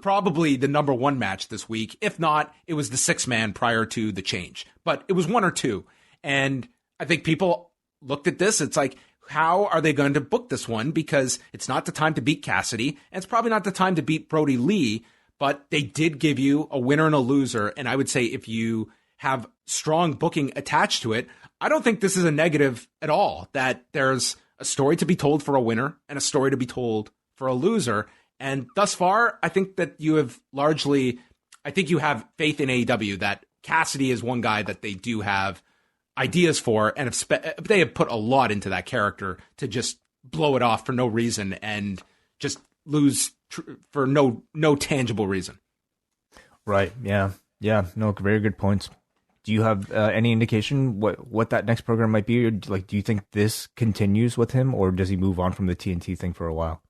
Speaker 2: probably the number 1 match this week. If not, it was the 6th man prior to the change. But it was 1 or 2. And I think people looked at this. It's like, how are they going to book this one? Because it's not the time to beat Cassidy, and it's probably not the time to beat Brodie Lee, but they did give you a winner and a loser. And I would say if you have strong booking attached to it, I don't think this is a negative at all, that there's a story to be told for a winner and a story to be told for a loser. And thus far, I think that you have you have faith in AEW that Cassidy is one guy that they do have ideas for, and they have put a lot into that character to just blow it off for no reason and just lose for no tangible reason. Right.
Speaker 3: Yeah. No, very good points. Do you have any indication what that next program might be? Like, do you think this continues with him, or does he move on from the TNT thing for a while?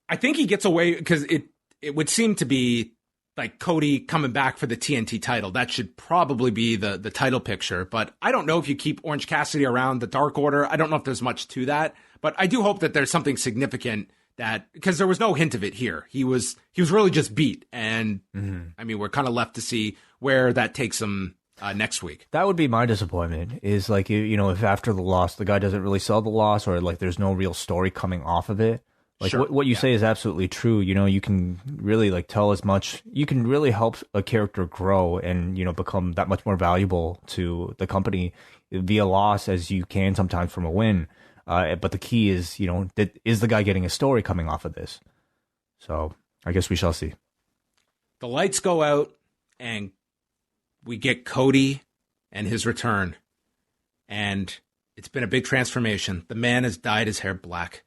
Speaker 2: I think he gets away, because it would seem to be like Cody coming back for the TNT title. That should probably be the title picture. But I don't know if you keep Orange Cassidy around the Dark Order. I don't know if there's much to that. But I do hope that there's something significant, that, because there was no hint of it here. He was really just beat. And I mean, we're kind of left to see where that takes him next week.
Speaker 3: That would be my disappointment, is like, you know, if after the loss, the guy doesn't really sell the loss, or like there's no real story coming off of it. Like, sure. What you say is absolutely true. You know, you can really like tell as much, you can really help a character grow and, you know, become that much more valuable to the company via loss as you can sometimes from a win. But the key is, you know, is the guy getting a story coming off of this? So I guess we shall see.
Speaker 2: the lights go out, and we get Cody and his return. And it's been a big transformation. The man has dyed his hair black.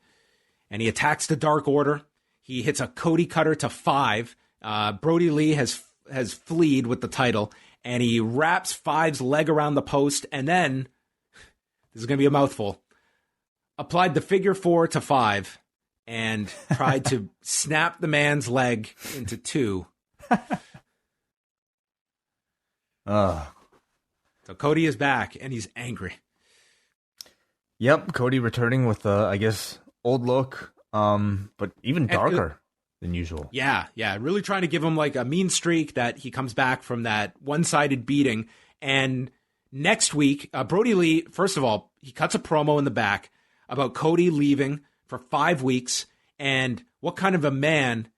Speaker 2: And he attacks the Dark Order. He hits a Cody cutter to 5. Brodie Lee has fleed with the title. And he wraps 5's leg around the post. And then, this is going to be a mouthful, applied the figure 4 to 5. And tried to snap the man's leg into 2. So Cody is back, and he's angry.
Speaker 3: Yep, Cody returning with, I guess, old look, but even darker than usual.
Speaker 2: Yeah, really trying to give him like a mean streak that he comes back from that one-sided beating. And next week, Brodie Lee, first of all, he cuts a promo in the back about Cody leaving for 5 weeks, and what kind of a man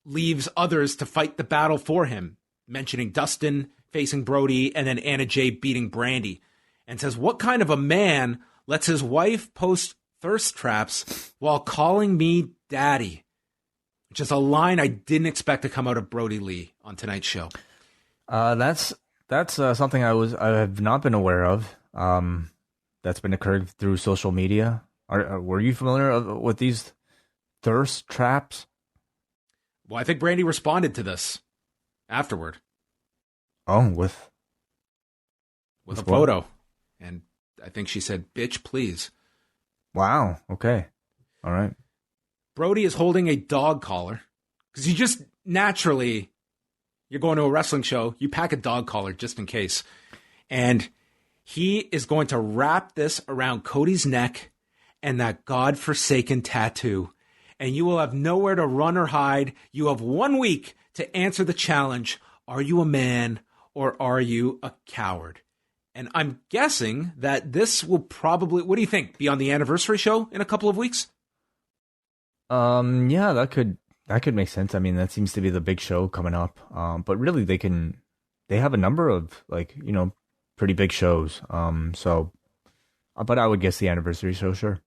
Speaker 2: leaves others to fight the battle for him, mentioning Dustin facing Brodie and then Anna Jay beating Brandy, and says, what kind of a man lets his wife post thirst traps while calling me daddy? Which is a line I didn't expect to come out of Brodie Lee on tonight's show.
Speaker 3: That's something I have not been aware of. That's been occurring through social media. Were you familiar with these thirst traps?
Speaker 2: Well, I think Brandy responded to this afterward.
Speaker 3: Oh, with
Speaker 2: a photo. And I think she said, bitch, please.
Speaker 3: Wow. Okay. All right.
Speaker 2: Brodie is holding a dog collar because you just naturally, you're going to a wrestling show, you pack a dog collar just in case. And he is going to wrap this around Cody's neck and that godforsaken tattoo. And you will have nowhere to run or hide. You have 1 week to answer the challenge. Are you a man or are you a coward? And I'm guessing that this will probably, what do you think, be on the anniversary show in a couple of weeks?
Speaker 3: Yeah, that could make sense. I mean, that seems to be the big show coming up. But really they have a number of pretty big shows. But I would guess the anniversary show, sure.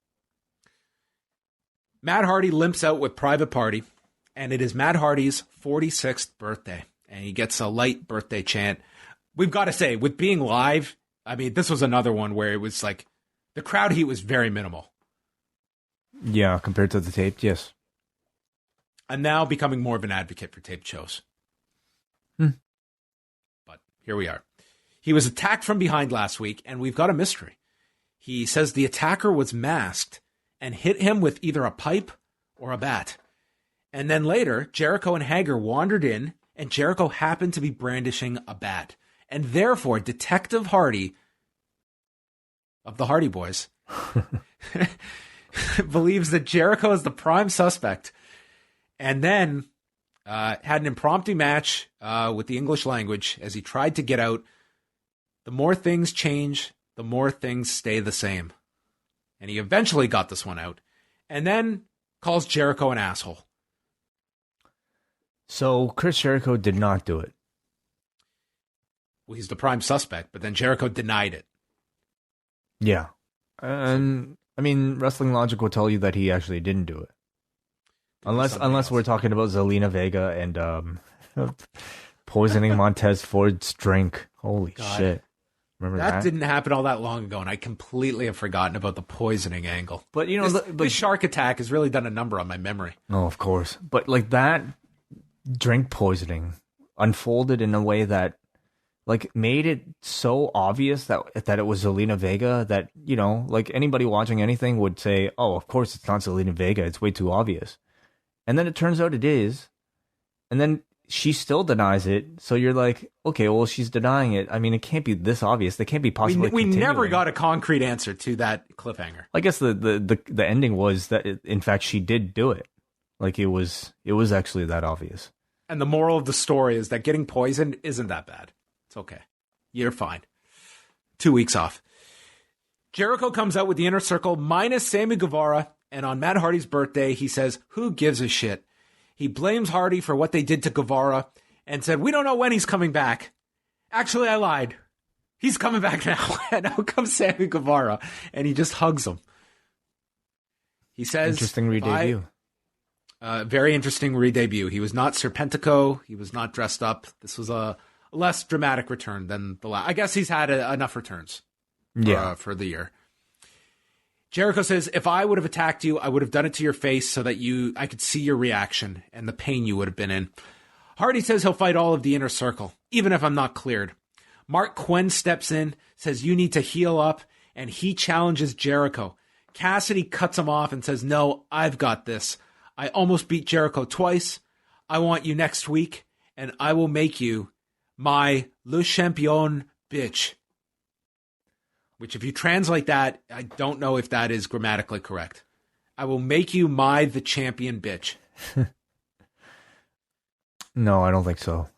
Speaker 2: Matt Hardy limps out with Private Party, and it is Matt Hardy's 46th birthday, and he gets a light birthday chant. We've got to say, with being live, I mean, this was another one where it was like, the crowd heat was very minimal.
Speaker 3: Yeah, compared to the taped, yes.
Speaker 2: I'm now becoming more of an advocate for taped shows. But here we are. He was attacked from behind last week, and we've got a mystery. He says the attacker was masked and hit him with either a pipe or a bat. And then later, Jericho and Hager wandered in, and Jericho happened to be brandishing a bat. And therefore, Detective Hardy of the Hardy Boys believes that Jericho is the prime suspect. And then had an impromptu match with the English language as he tried to get out. The more things change, the more things stay the same. And he eventually got this one out. And then calls Jericho an asshole.
Speaker 3: So Chris Jericho did not do it.
Speaker 2: Well, he's the prime suspect, but then Jericho denied it.
Speaker 3: Yeah. And I mean, wrestling logic will tell you that he actually didn't do it. Unless we're talking about Zelina Vega and poisoning Montez Ford's drink. Holy shit. Remember that?
Speaker 2: That didn't happen all that long ago, and I completely have forgotten about the poisoning angle.
Speaker 3: But,
Speaker 2: this shark attack has really done a number on my memory.
Speaker 3: Oh, of course. But, like, that drink poisoning unfolded in a way that, like, made it so obvious that it was Zelina Vega that, like, anybody watching anything would say, oh, of course it's not Zelina Vega. It's way too obvious. And then it turns out it is. And then she still denies it. So you're like, okay, well, she's denying it. I mean, it can't be this obvious. They can't be possibly
Speaker 2: We never got a concrete answer to that cliffhanger.
Speaker 3: I guess the ending was that, in fact, she did do it. Like, it was actually that obvious.
Speaker 2: And the moral of the story is that getting poisoned isn't that bad. It's okay. You're fine. 2 weeks off. Jericho comes out with the Inner Circle minus Sammy Guevara. And on Matt Hardy's birthday, he says, who gives a shit? He blames Hardy for what they did to Guevara and said, we don't know when he's coming back. Actually, I lied. He's coming back now. And out comes Sammy Guevara, and he just hugs him. He says,
Speaker 3: interesting re-debut.
Speaker 2: Very interesting re-debut. He was not Serpentico. He was not dressed up. This was a less dramatic return than the last. I guess he's had enough returns for the year. Jericho says, if I would have attacked you, I would have done it to your face so that I could see your reaction and the pain you would have been in. Hardy says he'll fight all of the inner circle, even if I'm not cleared. Mark Quinn steps in, says you need to heal up, and he challenges Jericho. Cassidy cuts him off and says, no, I've got this. I almost beat Jericho twice. I want you next week, and I will make you my Le Champion bitch. Which, if you translate that, I don't know if that is grammatically correct. I will make you the champion bitch.
Speaker 3: No, I don't think so.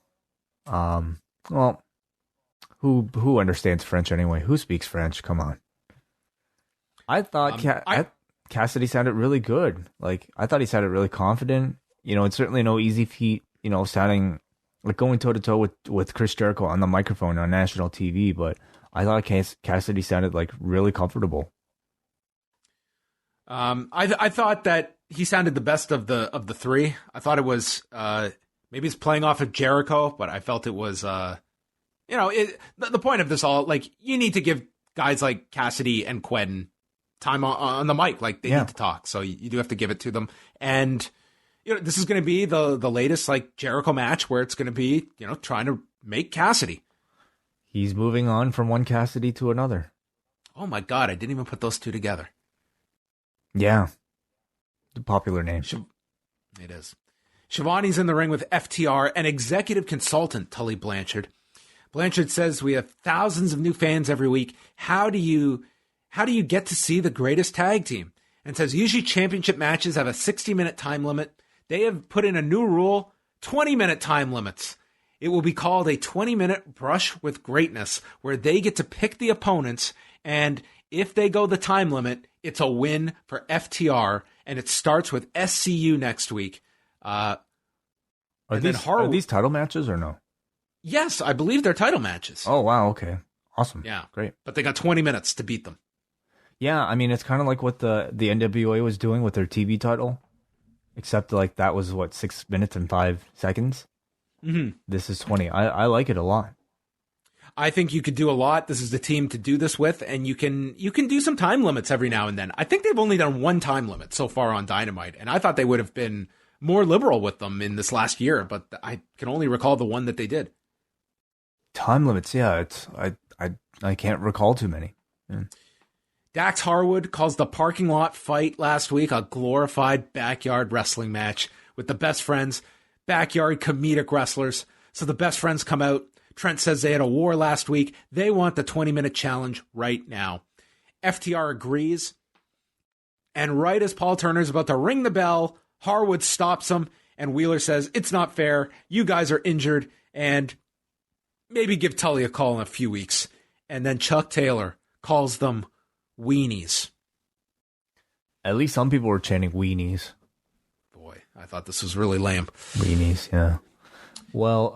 Speaker 3: Well, who understands French anyway? Who speaks French? Come on. I thought Cassidy sounded really good. Like, I thought he sounded really confident. You know, it's certainly no easy feat, you know, sounding like going toe to toe with Chris Jericho on the microphone on national TV, but I thought Cassidy sounded like really comfortable.
Speaker 2: I thought that he sounded the best of the three. I thought it was maybe he's playing off of Jericho, but I felt it was the point of this all, like, you need to give guys like Cassidy and Quinn time on the mic, like they need to talk. So you do have to give it to them. And this is going to be the latest like Jericho match where it's going to be, trying to make Cassidy.
Speaker 3: He's moving on from one Cassidy to another.
Speaker 2: Oh my God, I didn't even put those two together.
Speaker 3: Yeah. The popular name.
Speaker 2: It is. Shivani's in the ring with FTR and executive consultant Tully Blanchard. Blanchard says, we have thousands of new fans every week. How do you get to see the greatest tag team? And says, usually championship matches have a 60-minute time limit. They have put in a new rule, 20-minute time limits. It will be called a 20-minute brush with greatness, where they get to pick the opponents, and if they go the time limit, it's a win for FTR, and it starts with SCU next week.
Speaker 3: Are these title matches or no?
Speaker 2: Yes, I believe they're title matches.
Speaker 3: Oh, wow, okay. Awesome.
Speaker 2: Yeah.
Speaker 3: Great.
Speaker 2: But they got 20 minutes to beat them.
Speaker 3: Yeah, I mean, it's kind of like what the NWA was doing with their TV title, except like that was, 6 minutes and 5 seconds?
Speaker 2: Mm-hmm.
Speaker 3: This is 20. I like it a lot.
Speaker 2: I think you could do a lot. This is the team to do this with, and you can do some time limits every now and then. I think they've only done one time limit so far on Dynamite, and I thought they would have been more liberal with them in this last year, but I can only recall the one that they did.
Speaker 3: Time limits, yeah. I can't recall too many. Yeah.
Speaker 2: Dax Harwood calls the parking lot fight last week a glorified backyard wrestling match with the best friends, backyard comedic wrestlers. So the best friends come out. Trent says they had a war last week. They want the 20-minute challenge right now. FTR agrees. And right as Paul Turner's about to ring the bell, Harwood stops him, and Wheeler says, it's not fair. You guys are injured, and maybe give Tully a call in a few weeks. And then Chuck Taylor calls them weenies.
Speaker 3: At least some people were chanting weenies.
Speaker 2: Boy, I thought this was really lame.
Speaker 3: Weenies, yeah. Well,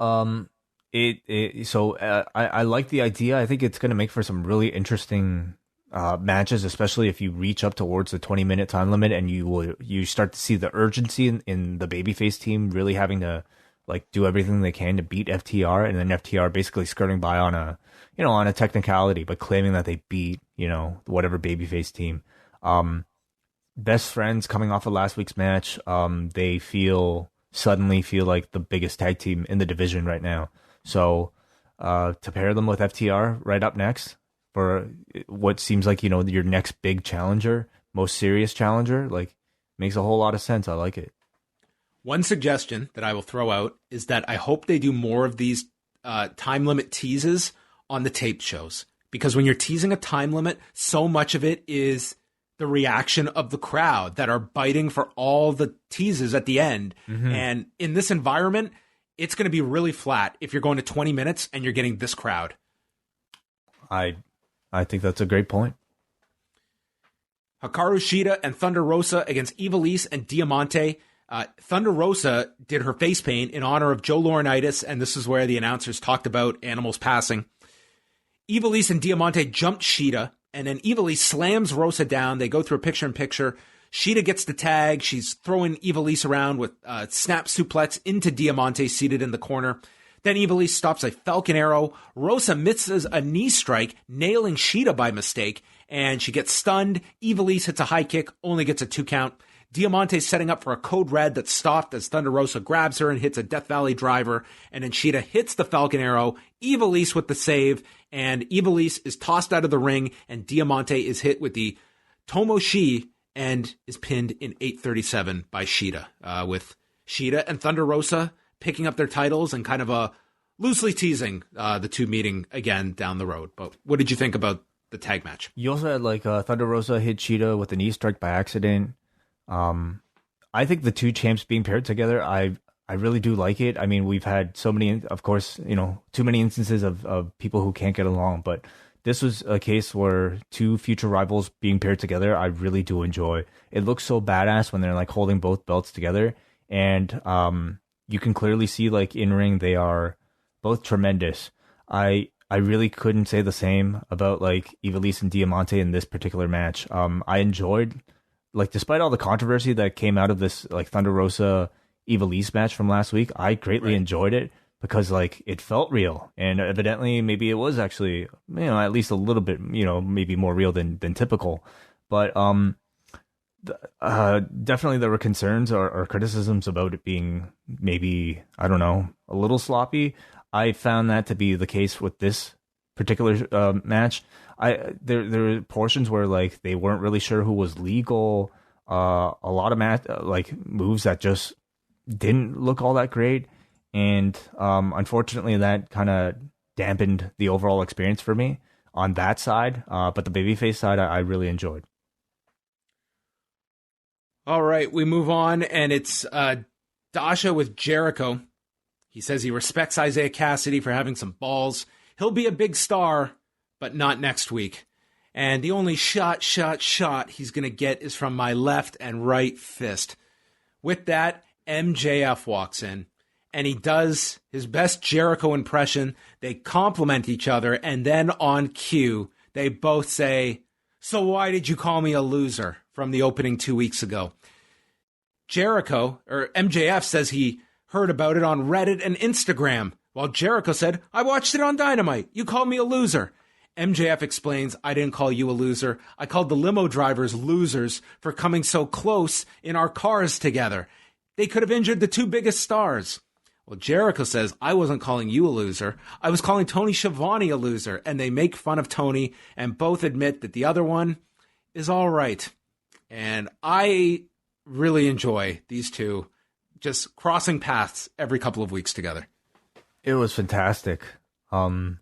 Speaker 3: I like the idea. I think it's going to make for some really interesting matches, especially if you reach up towards the 20-minute time limit and you start to see the urgency in the babyface team really having to like do everything they can to beat FTR, and then FTR basically skirting by on a technicality, but claiming that they beat, whatever babyface team. Best friends coming off of last week's match, they suddenly feel like the biggest tag team in the division right now. So to pair them with FTR right up next for what seems like, your next big challenger, most serious challenger, like, makes a whole lot of sense. I like it.
Speaker 2: One suggestion that I will throw out is that I hope they do more of these time limit teases on the taped shows. Because when you're teasing a time limit, so much of it is the reaction of the crowd that are biting for all the teases at the end. Mm-hmm. And in this environment, it's going to be really flat if you're going to 20 minutes and you're getting this crowd.
Speaker 3: I think that's a great point.
Speaker 2: Hikaru Shida and Thunder Rosa against Ivelisse and Diamante. Thunder Rosa did her face paint in honor of Joe Laurinaitis, and this is where the announcers talked about animals passing. Ivelisse and Diamante jumped Shida, and then Ivelisse slams Rosa down. They go through a picture-in-picture. Shida gets the tag. She's throwing Ivelisse around with snap suplex into Diamante seated in the corner. Then Ivelisse stops a Falcon Arrow. Rosa misses a knee strike, nailing Shida by mistake, and she gets stunned. Ivelisse hits a high kick, only gets a 2 count. Diamante setting up for a code red that's stopped as Thunder Rosa grabs her and hits a Death Valley driver. And then Shida hits the Falcon Arrow, Ivelisse with the save, and Ivelisse is tossed out of the ring, and Diamante is hit with the Tomoshi and is pinned in 8:37 by Shida, with Shida and Thunder Rosa picking up their titles and kind of loosely teasing the two meeting again down the road. But what did you think about the tag match?
Speaker 3: You also had Thunder Rosa hit Shida with a knee strike by accident. I think the two champs being paired together, I really do like it. I mean, we've had so many, of course, too many instances of people who can't get along, but this was a case where two future rivals being paired together, I really do enjoy. It looks so badass when they're like holding both belts together, and you can clearly see in ring they are both tremendous. I really couldn't say the same about Ivelisse and Diamante in this particular match. I enjoyed, despite all the controversy that came out of this Thunder Rosa Ivelisse match from last week, I greatly enjoyed it because it felt real, and evidently maybe it was actually at least a little bit maybe more real than typical. But definitely there were concerns or criticisms about it being maybe, I don't know, a little sloppy. I found that to be the case with this particular match. There were portions where they weren't really sure who was legal. A lot of moves that just didn't look all that great, and unfortunately that kind of dampened the overall experience for me on that side. But the babyface side, I really enjoyed.
Speaker 2: All right, we move on, and it's Dasha with Jericho. He says he respects Isaiah Cassidy for having some balls. He'll be a big star, but not next week. And the only shot he's going to get is from my left and right fist. With that, MJF walks in, and he does his best Jericho impression. They compliment each other, and then on cue, they both say, "So why did you call me a loser?" from the opening 2 weeks ago. MJF says he heard about it on Reddit and Instagram, while Jericho said, "I watched it on Dynamite. You called me a loser." MJF explains, "I didn't call you a loser. I called the limo drivers losers for coming so close in our cars together. They could have injured the two biggest stars." Well, Jericho says, "I wasn't calling you a loser. I was calling Tony Schiavone a loser." And they make fun of Tony and both admit that the other one is all right. And I really enjoy these two just crossing paths every couple of weeks together.
Speaker 3: It was fantastic. Two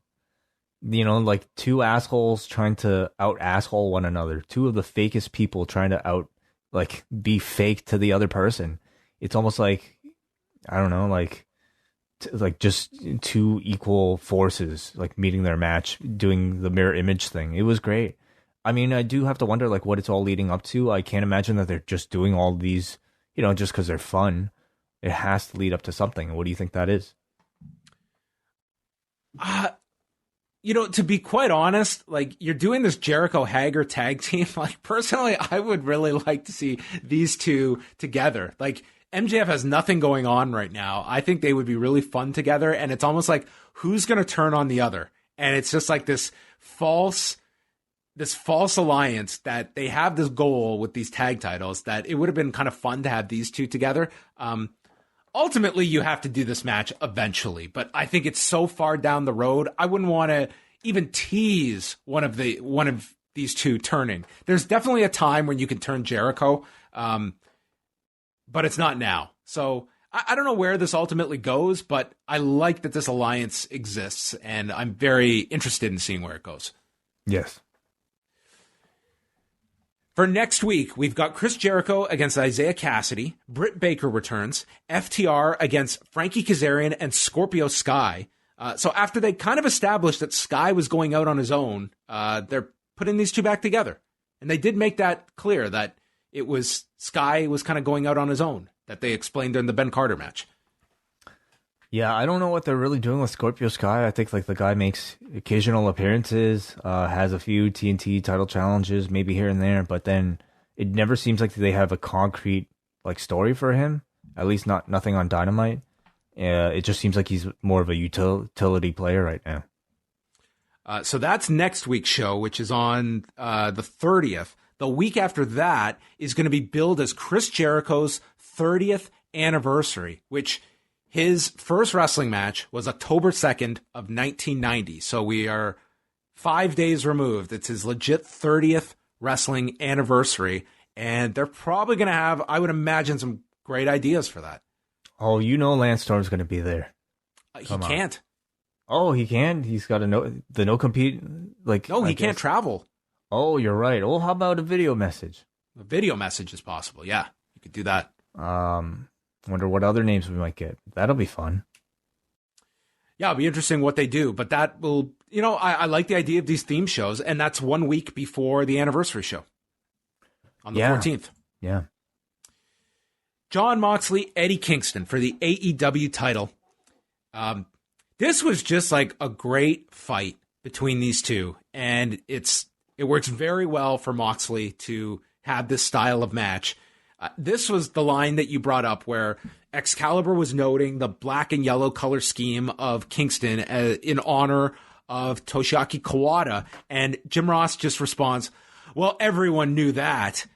Speaker 3: assholes trying to out asshole one another. Two of the fakest people trying to out be fake to the other person. It's almost I don't know, just two equal forces meeting their match, doing the mirror image thing. It was great. I mean, I do have to wonder what it's all leading up to. I can't imagine that they're just doing all these, just because they're fun. It has to lead up to something. What do you think that is?
Speaker 2: To be quite honest, you're doing this Jericho Hager tag team. Personally, I would really like to see these two together. MJF has nothing going on right now. I think they would be really fun together, and it's almost who's going to turn on the other? And it's just this false alliance that they have this goal with these tag titles that it would have been kind of fun to have these two together. Ultimately, you have to do this match eventually, but I think it's so far down the road. I wouldn't want to even tease one of these two turning. There's definitely a time when you can turn Jericho, but it's not now. So I don't know where this ultimately goes, but I like that this alliance exists, and I'm very interested in seeing where it goes.
Speaker 3: Yes.
Speaker 2: For next week, we've got Chris Jericho against Isaiah Cassidy, Britt Baker returns, FTR against Frankie Kazarian and Scorpio Sky. So after they kind of established that Sky was going out on his own, they're putting these two back together. And they did make that clear that it was Sky was kind of going out on his own, that they explained during the Ben Carter match.
Speaker 3: Yeah, I don't know what they're really doing with Scorpio Sky. I think the guy makes occasional appearances, has a few TNT title challenges, maybe here and there, but then it never seems like they have a concrete like story for him. At least nothing on Dynamite. It just seems like he's more of a utility player right now.
Speaker 2: So that's next week's show, which is on the 30th. The week after that is going to be billed as Chris Jericho's 30th anniversary, which his first wrestling match was October 2nd of 1990. So we are 5 days removed. It's his legit 30th wrestling anniversary. And they're probably going to have, I would imagine, some great ideas for that.
Speaker 3: Oh, Lance Storm's going to be there.
Speaker 2: He can't.
Speaker 3: Oh, he can? He's got the no compete? Like,
Speaker 2: no, he can't travel.
Speaker 3: Oh, you're right. Oh, how about a video message?
Speaker 2: A video message is possible. Yeah, you could do that.
Speaker 3: Wonder what other names we might get. That'll be fun.
Speaker 2: Yeah, it'll be interesting what they do. But that will, I like the idea of these theme shows, and that's 1 week before the anniversary show on the 14th.
Speaker 3: Yeah.
Speaker 2: Jon Moxley, Eddie Kingston for the AEW title. This was just like a great fight between these two, and it works very well for Moxley to have this style of match. This was the line that you brought up where Excalibur was noting the black and yellow color scheme of Kingston in honor of Toshiaki Kawada, and Jim Ross just responds, well, everyone knew that,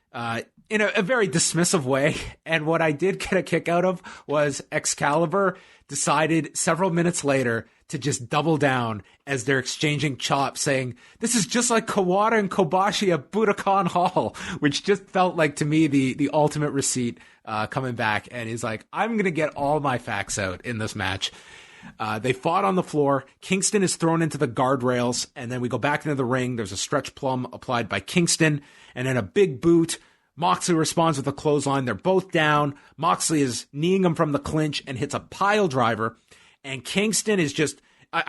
Speaker 2: in a very dismissive way. And what I did get a kick out of was Excalibur decided several minutes later to just double down as they're exchanging chops, saying, this is just like Kawada and Kobashi at Budokan Hall, which just felt like, to me, the ultimate receipt coming back. And he's like, I'm going to get all my facts out in this match. They fought on the floor. Kingston is thrown into the guardrails, and then we go back into the ring. There's a stretch plum applied by Kingston, and then a big boot. Moxley responds with a clothesline. They're both down. Moxley is kneeing him from the clinch and hits a pile driver. And Kingston is just,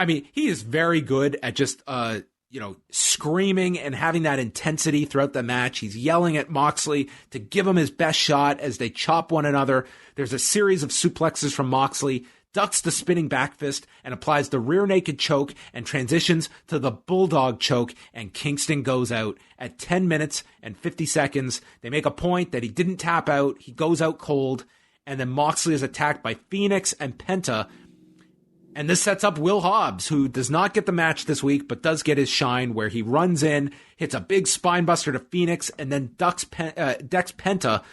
Speaker 2: he is very good at just, screaming and having that intensity throughout the match. He's yelling at Moxley to give him his best shot as they chop one another. There's a series of suplexes from Moxley, ducks the spinning back fist and applies the rear naked choke and transitions to the bulldog choke, and Kingston goes out at 10 minutes and 50 seconds. They make a point that he didn't tap out. He goes out cold, and then Moxley is attacked by Phoenix and Penta. And this sets up Will Hobbs, who does not get the match this week, but does get his shine, where he runs in, hits a big spine buster to Phoenix, and then decks Penta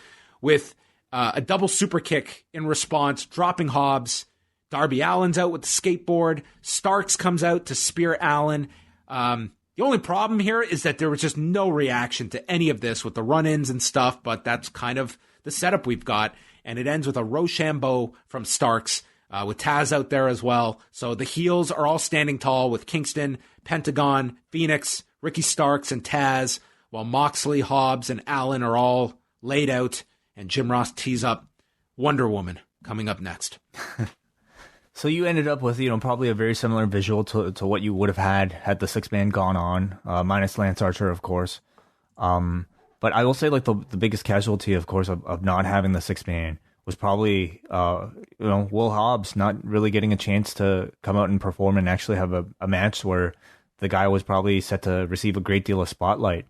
Speaker 2: with a double super kick in response, dropping Hobbs. Darby Allin's out with the skateboard. Starks comes out to spear Allin. The only problem here is that there was just no reaction to any of this with the run-ins and stuff, but that's kind of the setup we've got. And it ends with a Rochambeau from Starks, with Taz out there as well. So the heels are all standing tall with Kingston, Pentagon, Phoenix, Ricky Starks, and Taz, while Moxley, Hobbs, and Allin are all laid out, and Jim Ross tees up Wonder Woman coming up next.
Speaker 3: So you ended up with, probably a very similar visual to what you would have had the six-man gone on, minus Lance Archer, of course. But I will say, like, the biggest casualty, of course, of not having the six-man was probably, Will Hobbs not really getting a chance to come out and perform and actually have a match where the guy was probably set to receive a great deal of spotlight,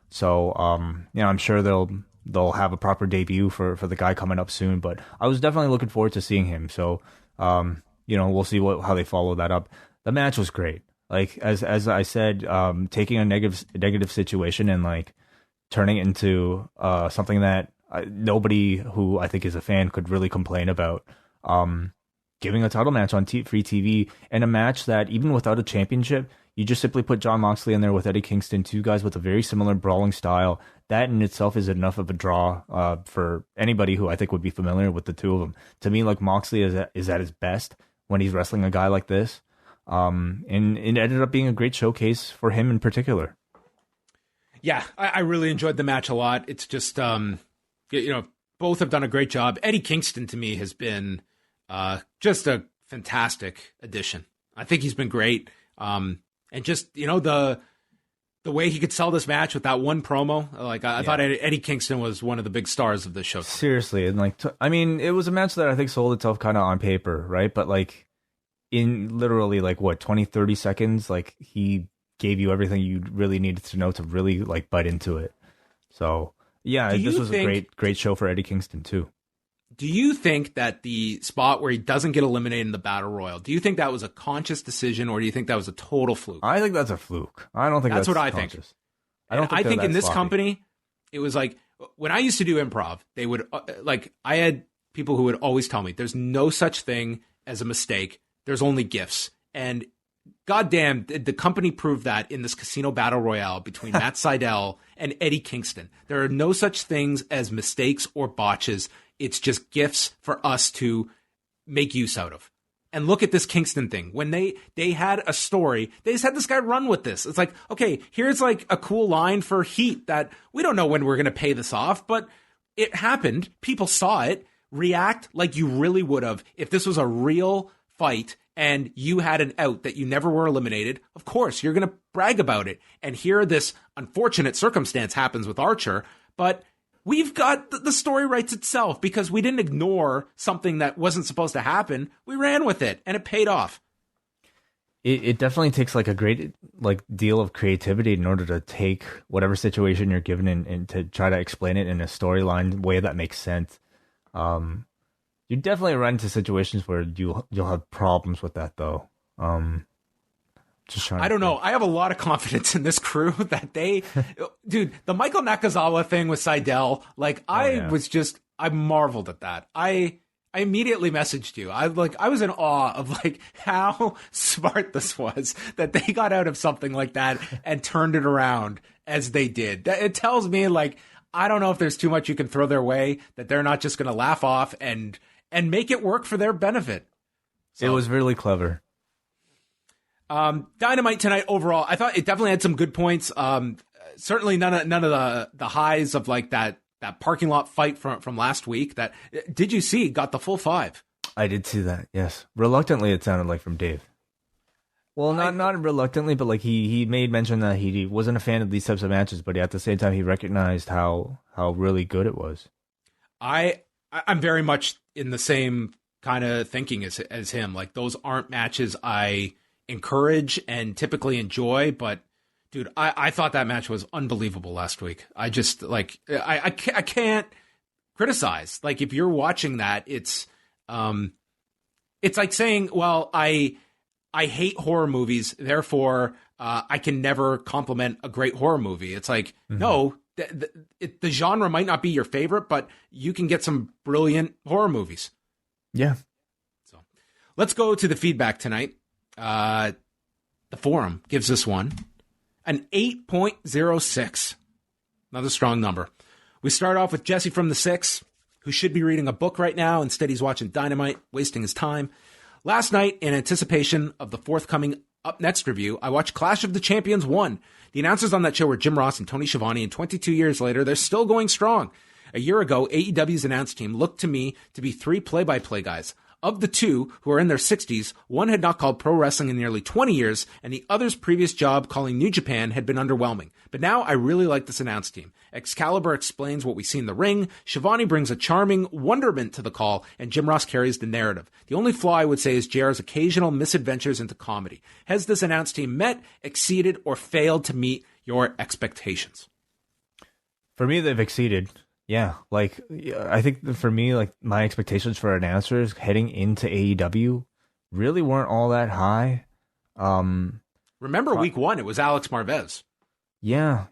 Speaker 3: So, I'm sure they'll have a proper debut for the guy coming up soon. But I was definitely looking forward to seeing him. So, we'll see how they follow that up. The match was great. Like, as I said, taking a negative situation and like turning it into something that nobody who I think is a fan could really complain about. Giving a title match on free TV, and a match that even without a championship, you just simply put Jon Moxley in there with Eddie Kingston, two guys with a very similar brawling style. That in itself is enough of a draw for anybody who I think would be familiar with the two of them. To me, like, Moxley is at his best when he's wrestling a guy like this. And it ended up being a great showcase for him in particular.
Speaker 2: Yeah, I really enjoyed the match a lot. It's just, both have done a great job. Eddie Kingston, to me, has been just a fantastic addition. I think he's been great. And just, the way he could sell this match with that one promo, like, I thought Eddie Kingston was one of the big stars of this show.
Speaker 3: Seriously. And like, it was a match that I think sold itself kind of on paper, right? But like, in literally like 20, 30 seconds, like, he gave you everything you really needed to know to really like bite into it. So Yeah, this was a great show for Eddie Kingston too.
Speaker 2: Do you think that the spot where he doesn't get eliminated in the Battle Royal, do you think that was a conscious decision, or do you think that was a total fluke?
Speaker 3: I think that's a fluke. I don't think that's what I
Speaker 2: conscious.
Speaker 3: Think.
Speaker 2: I think in this company, it was like, when I used to do improv, they would, I had people who would always tell me, there's no such thing as a mistake. There's only gifts. And goddamn, the company proved that in this Casino Battle Royale between Matt Sydal and Eddie Kingston. There are no such things as mistakes or botches. It's just gifts for us to make use out of. And look at this Kingston thing. When they had a story, they just had this guy run with this. It's like, okay, here's like a cool line for heat that we don't know when we're going to pay this off, but it happened. People saw it. React like you really would have if this was a real fight and you had an out that you never were eliminated. Of course, you're going to brag about it. And here this unfortunate circumstance happens with Archer, but we've got the story writes itself because we didn't ignore something that wasn't supposed to happen. We ran with it and it paid off.
Speaker 3: It definitely takes like a great deal of creativity in order to take whatever situation you're given and to try to explain it in a storyline way that makes sense. You definitely run into situations where you'll have problems with that though.
Speaker 2: I don't know. I have a lot of confidence in this crew that dude, the Michael Nakazawa thing with Sydal, I marveled at that. I immediately messaged you. I was in awe of how smart this was that they got out of something like that and turned it around as they did. It tells me I don't know if there's too much you can throw their way, that they're not just going to laugh off and make it work for their benefit. So,
Speaker 3: it was really clever.
Speaker 2: Dynamite tonight overall, I thought it definitely had some good points. Certainly none of the highs of that parking lot fight from last week. That did you see? Got the full 5.
Speaker 3: I did see that. Yes, reluctantly it sounded like from Dave. Well, not reluctantly, but he made mention that he wasn't a fan of these types of matches, but at the same time he recognized how really good it was.
Speaker 2: I'm very much in the same kind of thinking as him. Those aren't matches I encourage and typically enjoy, but dude, I thought that match was unbelievable last week. I just I can't criticize. If you're watching that, it's like saying, well, I hate horror movies, therefore I can never compliment a great horror movie. It's no, the genre might not be your favorite, but you can get some brilliant horror movies.
Speaker 3: Yeah.
Speaker 2: So let's go to the feedback tonight. The forum gives this one an 8.06. Another strong number. We start off with Jesse from the 6, who should be reading a book right now. Instead, he's watching Dynamite, wasting his time. Last night, in anticipation of the forthcoming Up Next review, I watched Clash of the Champions 1. The announcers on that show were Jim Ross and Tony Schiavone, and 22 years later, they're still going strong. A year ago, AEW's announce team looked to me to be 3 play-by-play guys. Of the 2, who are in their 60s, one had not called pro wrestling in nearly 20 years, and the other's previous job calling New Japan had been underwhelming. But now I really like this announce team. Excalibur explains what we see in the ring, Schiavone brings a charming wonderment to the call, and Jim Ross carries the narrative. The only flaw I would say is JR's occasional misadventures into comedy. Has this announce team met, exceeded, or failed to meet your expectations?
Speaker 3: For me, they've exceeded. Yeah, I think for me, my expectations for announcers heading into AEW really weren't all that high.
Speaker 2: Remember week 1, it was Alex Marvez.
Speaker 3: Yeah,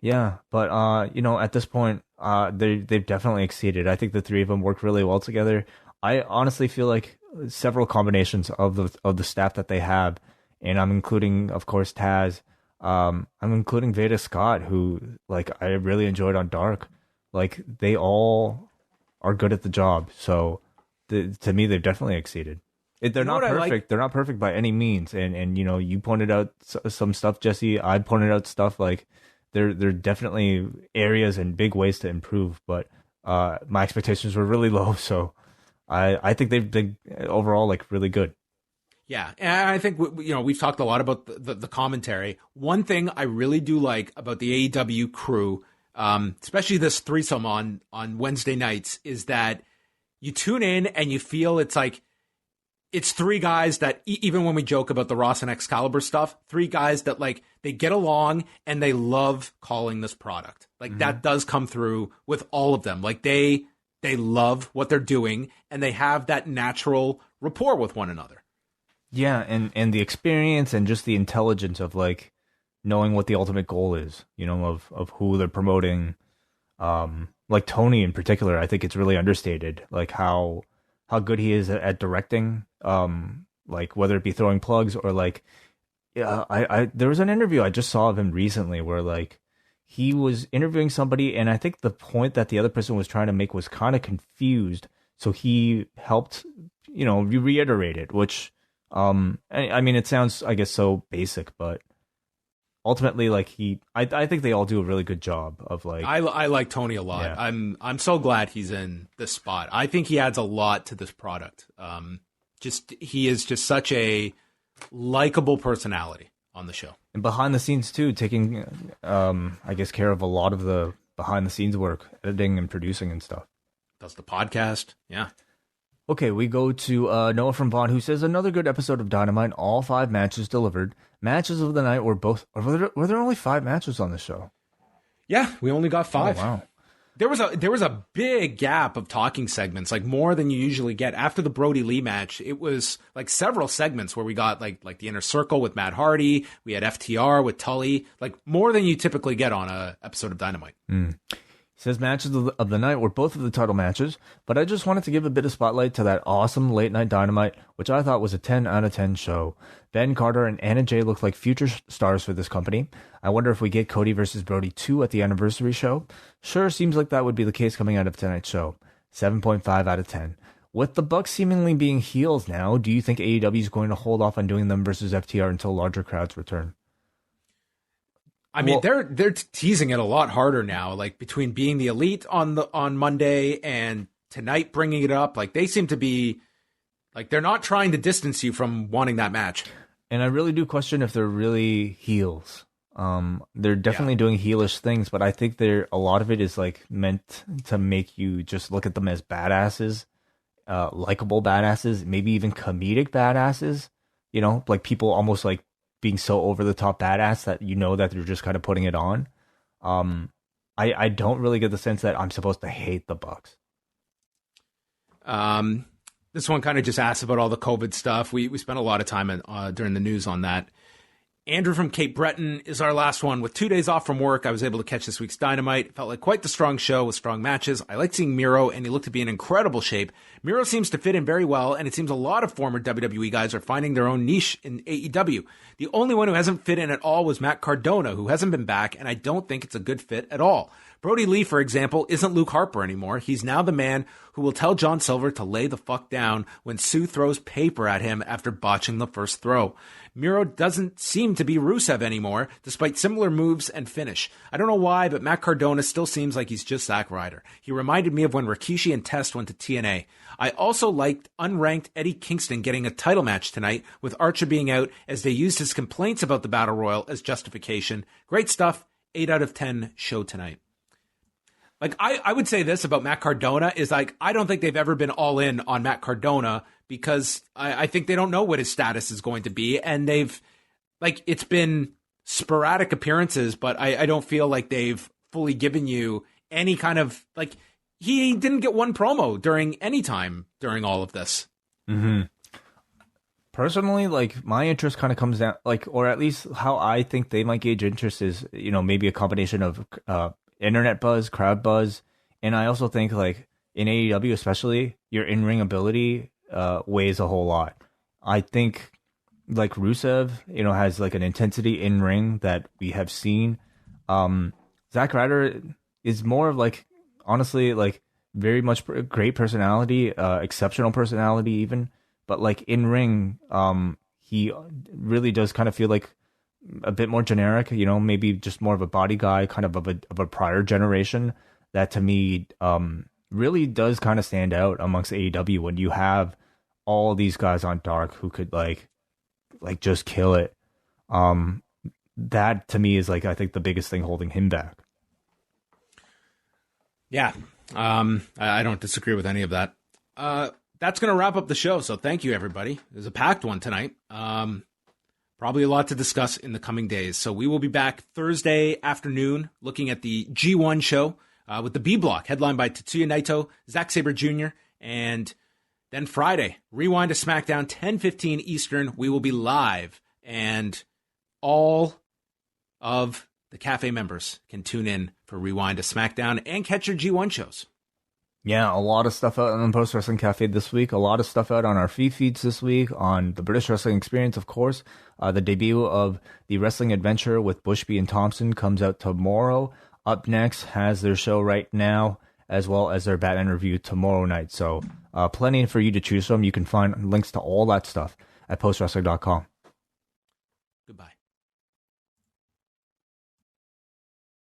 Speaker 3: but at this point, they've definitely exceeded. I think the 3 of them work really well together. I honestly feel like several combinations of the staff that they have, and I'm including, of course, Taz. I'm including Veda Scott, who I really enjoyed on Dark. They all are good at the job. So to me, they've definitely exceeded. They're not perfect. They're not perfect by any means. And you pointed out some stuff, Jesse. I pointed out stuff there are definitely areas and big ways to improve. But my expectations were really low. So I think they've been overall really good.
Speaker 2: Yeah, and I think we've talked a lot about the commentary. One thing I really do like about the AEW crew, especially this threesome on Wednesday nights, is that you tune in and you feel it's it's three guys that even when we joke about the Ross and Excalibur stuff, three guys that like they get along and they love calling this product. Like that does come through with all of them. Like they love what they're doing and they have that natural rapport with one another.
Speaker 3: Yeah, and the experience and just the intelligence of like knowing what the ultimate goal is, you know, of who they're promoting. Like Tony in particular, I think it's really understated, like how good he is at directing, like whether it be throwing plugs or like, yeah, I there was an interview I just saw of him recently where like he was interviewing somebody and I think the point that the other person was trying to make was kind of confused. So he helped, you know, reiterate it, which, I mean, it sounds, I guess, so basic, but ultimately, like I think they all do a really good job of like.
Speaker 2: I like Tony a lot.
Speaker 3: Yeah.
Speaker 2: I'm so glad he's in this spot. I think he adds a lot to this product. He is just such a likable personality on the show.
Speaker 3: And behind the scenes too, taking I guess care of a lot of the behind the scenes work, editing and producing and stuff.
Speaker 2: Does the podcast, yeah.
Speaker 3: Okay, we go to Noah from Vaughn, who says another good episode of Dynamite. All 5 matches delivered. Matches of the night were both. Were there only 5 matches on the show?
Speaker 2: Yeah, we only got 5.
Speaker 3: Oh, wow.
Speaker 2: There was a big gap of talking segments, like more than you usually get. After the Brodie Lee match, it was like several segments where we got like the Inner Circle with Matt Hardy, we had FTR with Tully, like more than you typically get on a episode of Dynamite.
Speaker 3: He says matches of the night were both of the title matches, but I just wanted to give a bit of spotlight to that awesome late night Dynamite, which I thought was a 10 out of 10 show. Ben Carter and Anna Jay look like future stars for this company. I wonder if we get Cody versus Brodie 2 at the anniversary show. Sure, seems like that would be the case coming out of tonight's show. 7.5 out of 10. With the Bucks seemingly being heels now, do you think AEW is going to hold off on doing them versus FTR until larger crowds return?
Speaker 2: I mean, they're teasing it a lot harder now. Like between being the Elite on Monday and tonight bringing it up, like they seem to be like they're not trying to distance you from wanting that match.
Speaker 3: And I really do question if they're really heels. They're definitely doing heelish things, but I think a lot of it is like meant to make you just look at them as badasses, likable badasses, maybe even comedic badasses. You know, like people almost like being so over the top badass that you know that they're just kind of putting it on. I don't really get the sense that I'm supposed to hate the Bucks.
Speaker 2: This one kind of just asks about all the COVID stuff. We spent a lot of time during the news on that. Andrew from Cape Breton is our last one. With 2 days off from work, I was able to catch this week's Dynamite. It felt like quite the strong show with strong matches. I liked seeing Miro, and he looked to be in incredible shape. Miro seems to fit in very well, and it seems a lot of former WWE guys are finding their own niche in AEW. The only one who hasn't fit in at all was Matt Cardona, who hasn't been back, and I don't think it's a good fit at all. Brodie Lee, for example, isn't Luke Harper anymore. He's now the man who will tell John Silver to lay the fuck down when Sue throws paper at him after botching the first throw. Miro doesn't seem to be Rusev anymore, despite similar moves and finish. I don't know why, but Matt Cardona still seems like he's just Zack Ryder. He reminded me of when Rikishi and Test went to TNA. I also liked unranked Eddie Kingston getting a title match tonight, with Archer being out, as they used his complaints about the Battle Royal as justification. Great stuff. 8 out of 10 show tonight. Like, I would say this about Matt Cardona is like, I don't think they've ever been all in on Matt Cardona because I think they don't know what his status is going to be. And they've, like, it's been sporadic appearances, but I don't feel like they've fully given you any kind of, like, he didn't get one promo during any time during all of this.
Speaker 3: Mm-hmm. Personally, like, my interest kind of comes down, like, or at least how I think they might gauge interest is, you know, maybe a combination of, internet buzz, crowd buzz, and I also think like in AEW especially, your in-ring ability weighs a whole lot. I think like Rusev, you know, has like an intensity in ring that we have seen. Zack Ryder is more of like, honestly, like very much great personality, exceptional personality even, but like in ring, he really does kind of feel like a bit more generic, you know, maybe just more of a body guy, kind of a prior generation that to me really does kind of stand out amongst AEW when you have all these guys on Dark who could like just kill it. That to me is like, I think the biggest thing holding him back. Yeah.
Speaker 2: I don't disagree with any of that. that's going to wrap up the show. So thank you, everybody. It was a packed one tonight. Probably a lot to discuss in the coming days. So we will be back Thursday afternoon looking at the G1 show with the B Block, headlined by Tetsuya Naito, Zack Sabre Jr., and then Friday, Rewind to SmackDown, 10:15 Eastern. We will be live, and all of the Cafe members can tune in for Rewind to SmackDown and catch your G1 shows.
Speaker 3: Yeah, a lot of stuff out on the Post Wrestling Cafe this week. A lot of stuff out on our feeds this week. On the British Wrestling Experience, of course. The debut of the Wrestling Adventure with Bushby and Thompson comes out tomorrow. Up Next has their show right now, as well as their Batman review tomorrow night. So plenty for you to choose from. You can find links to all that stuff at postwrestling.com.
Speaker 2: Goodbye.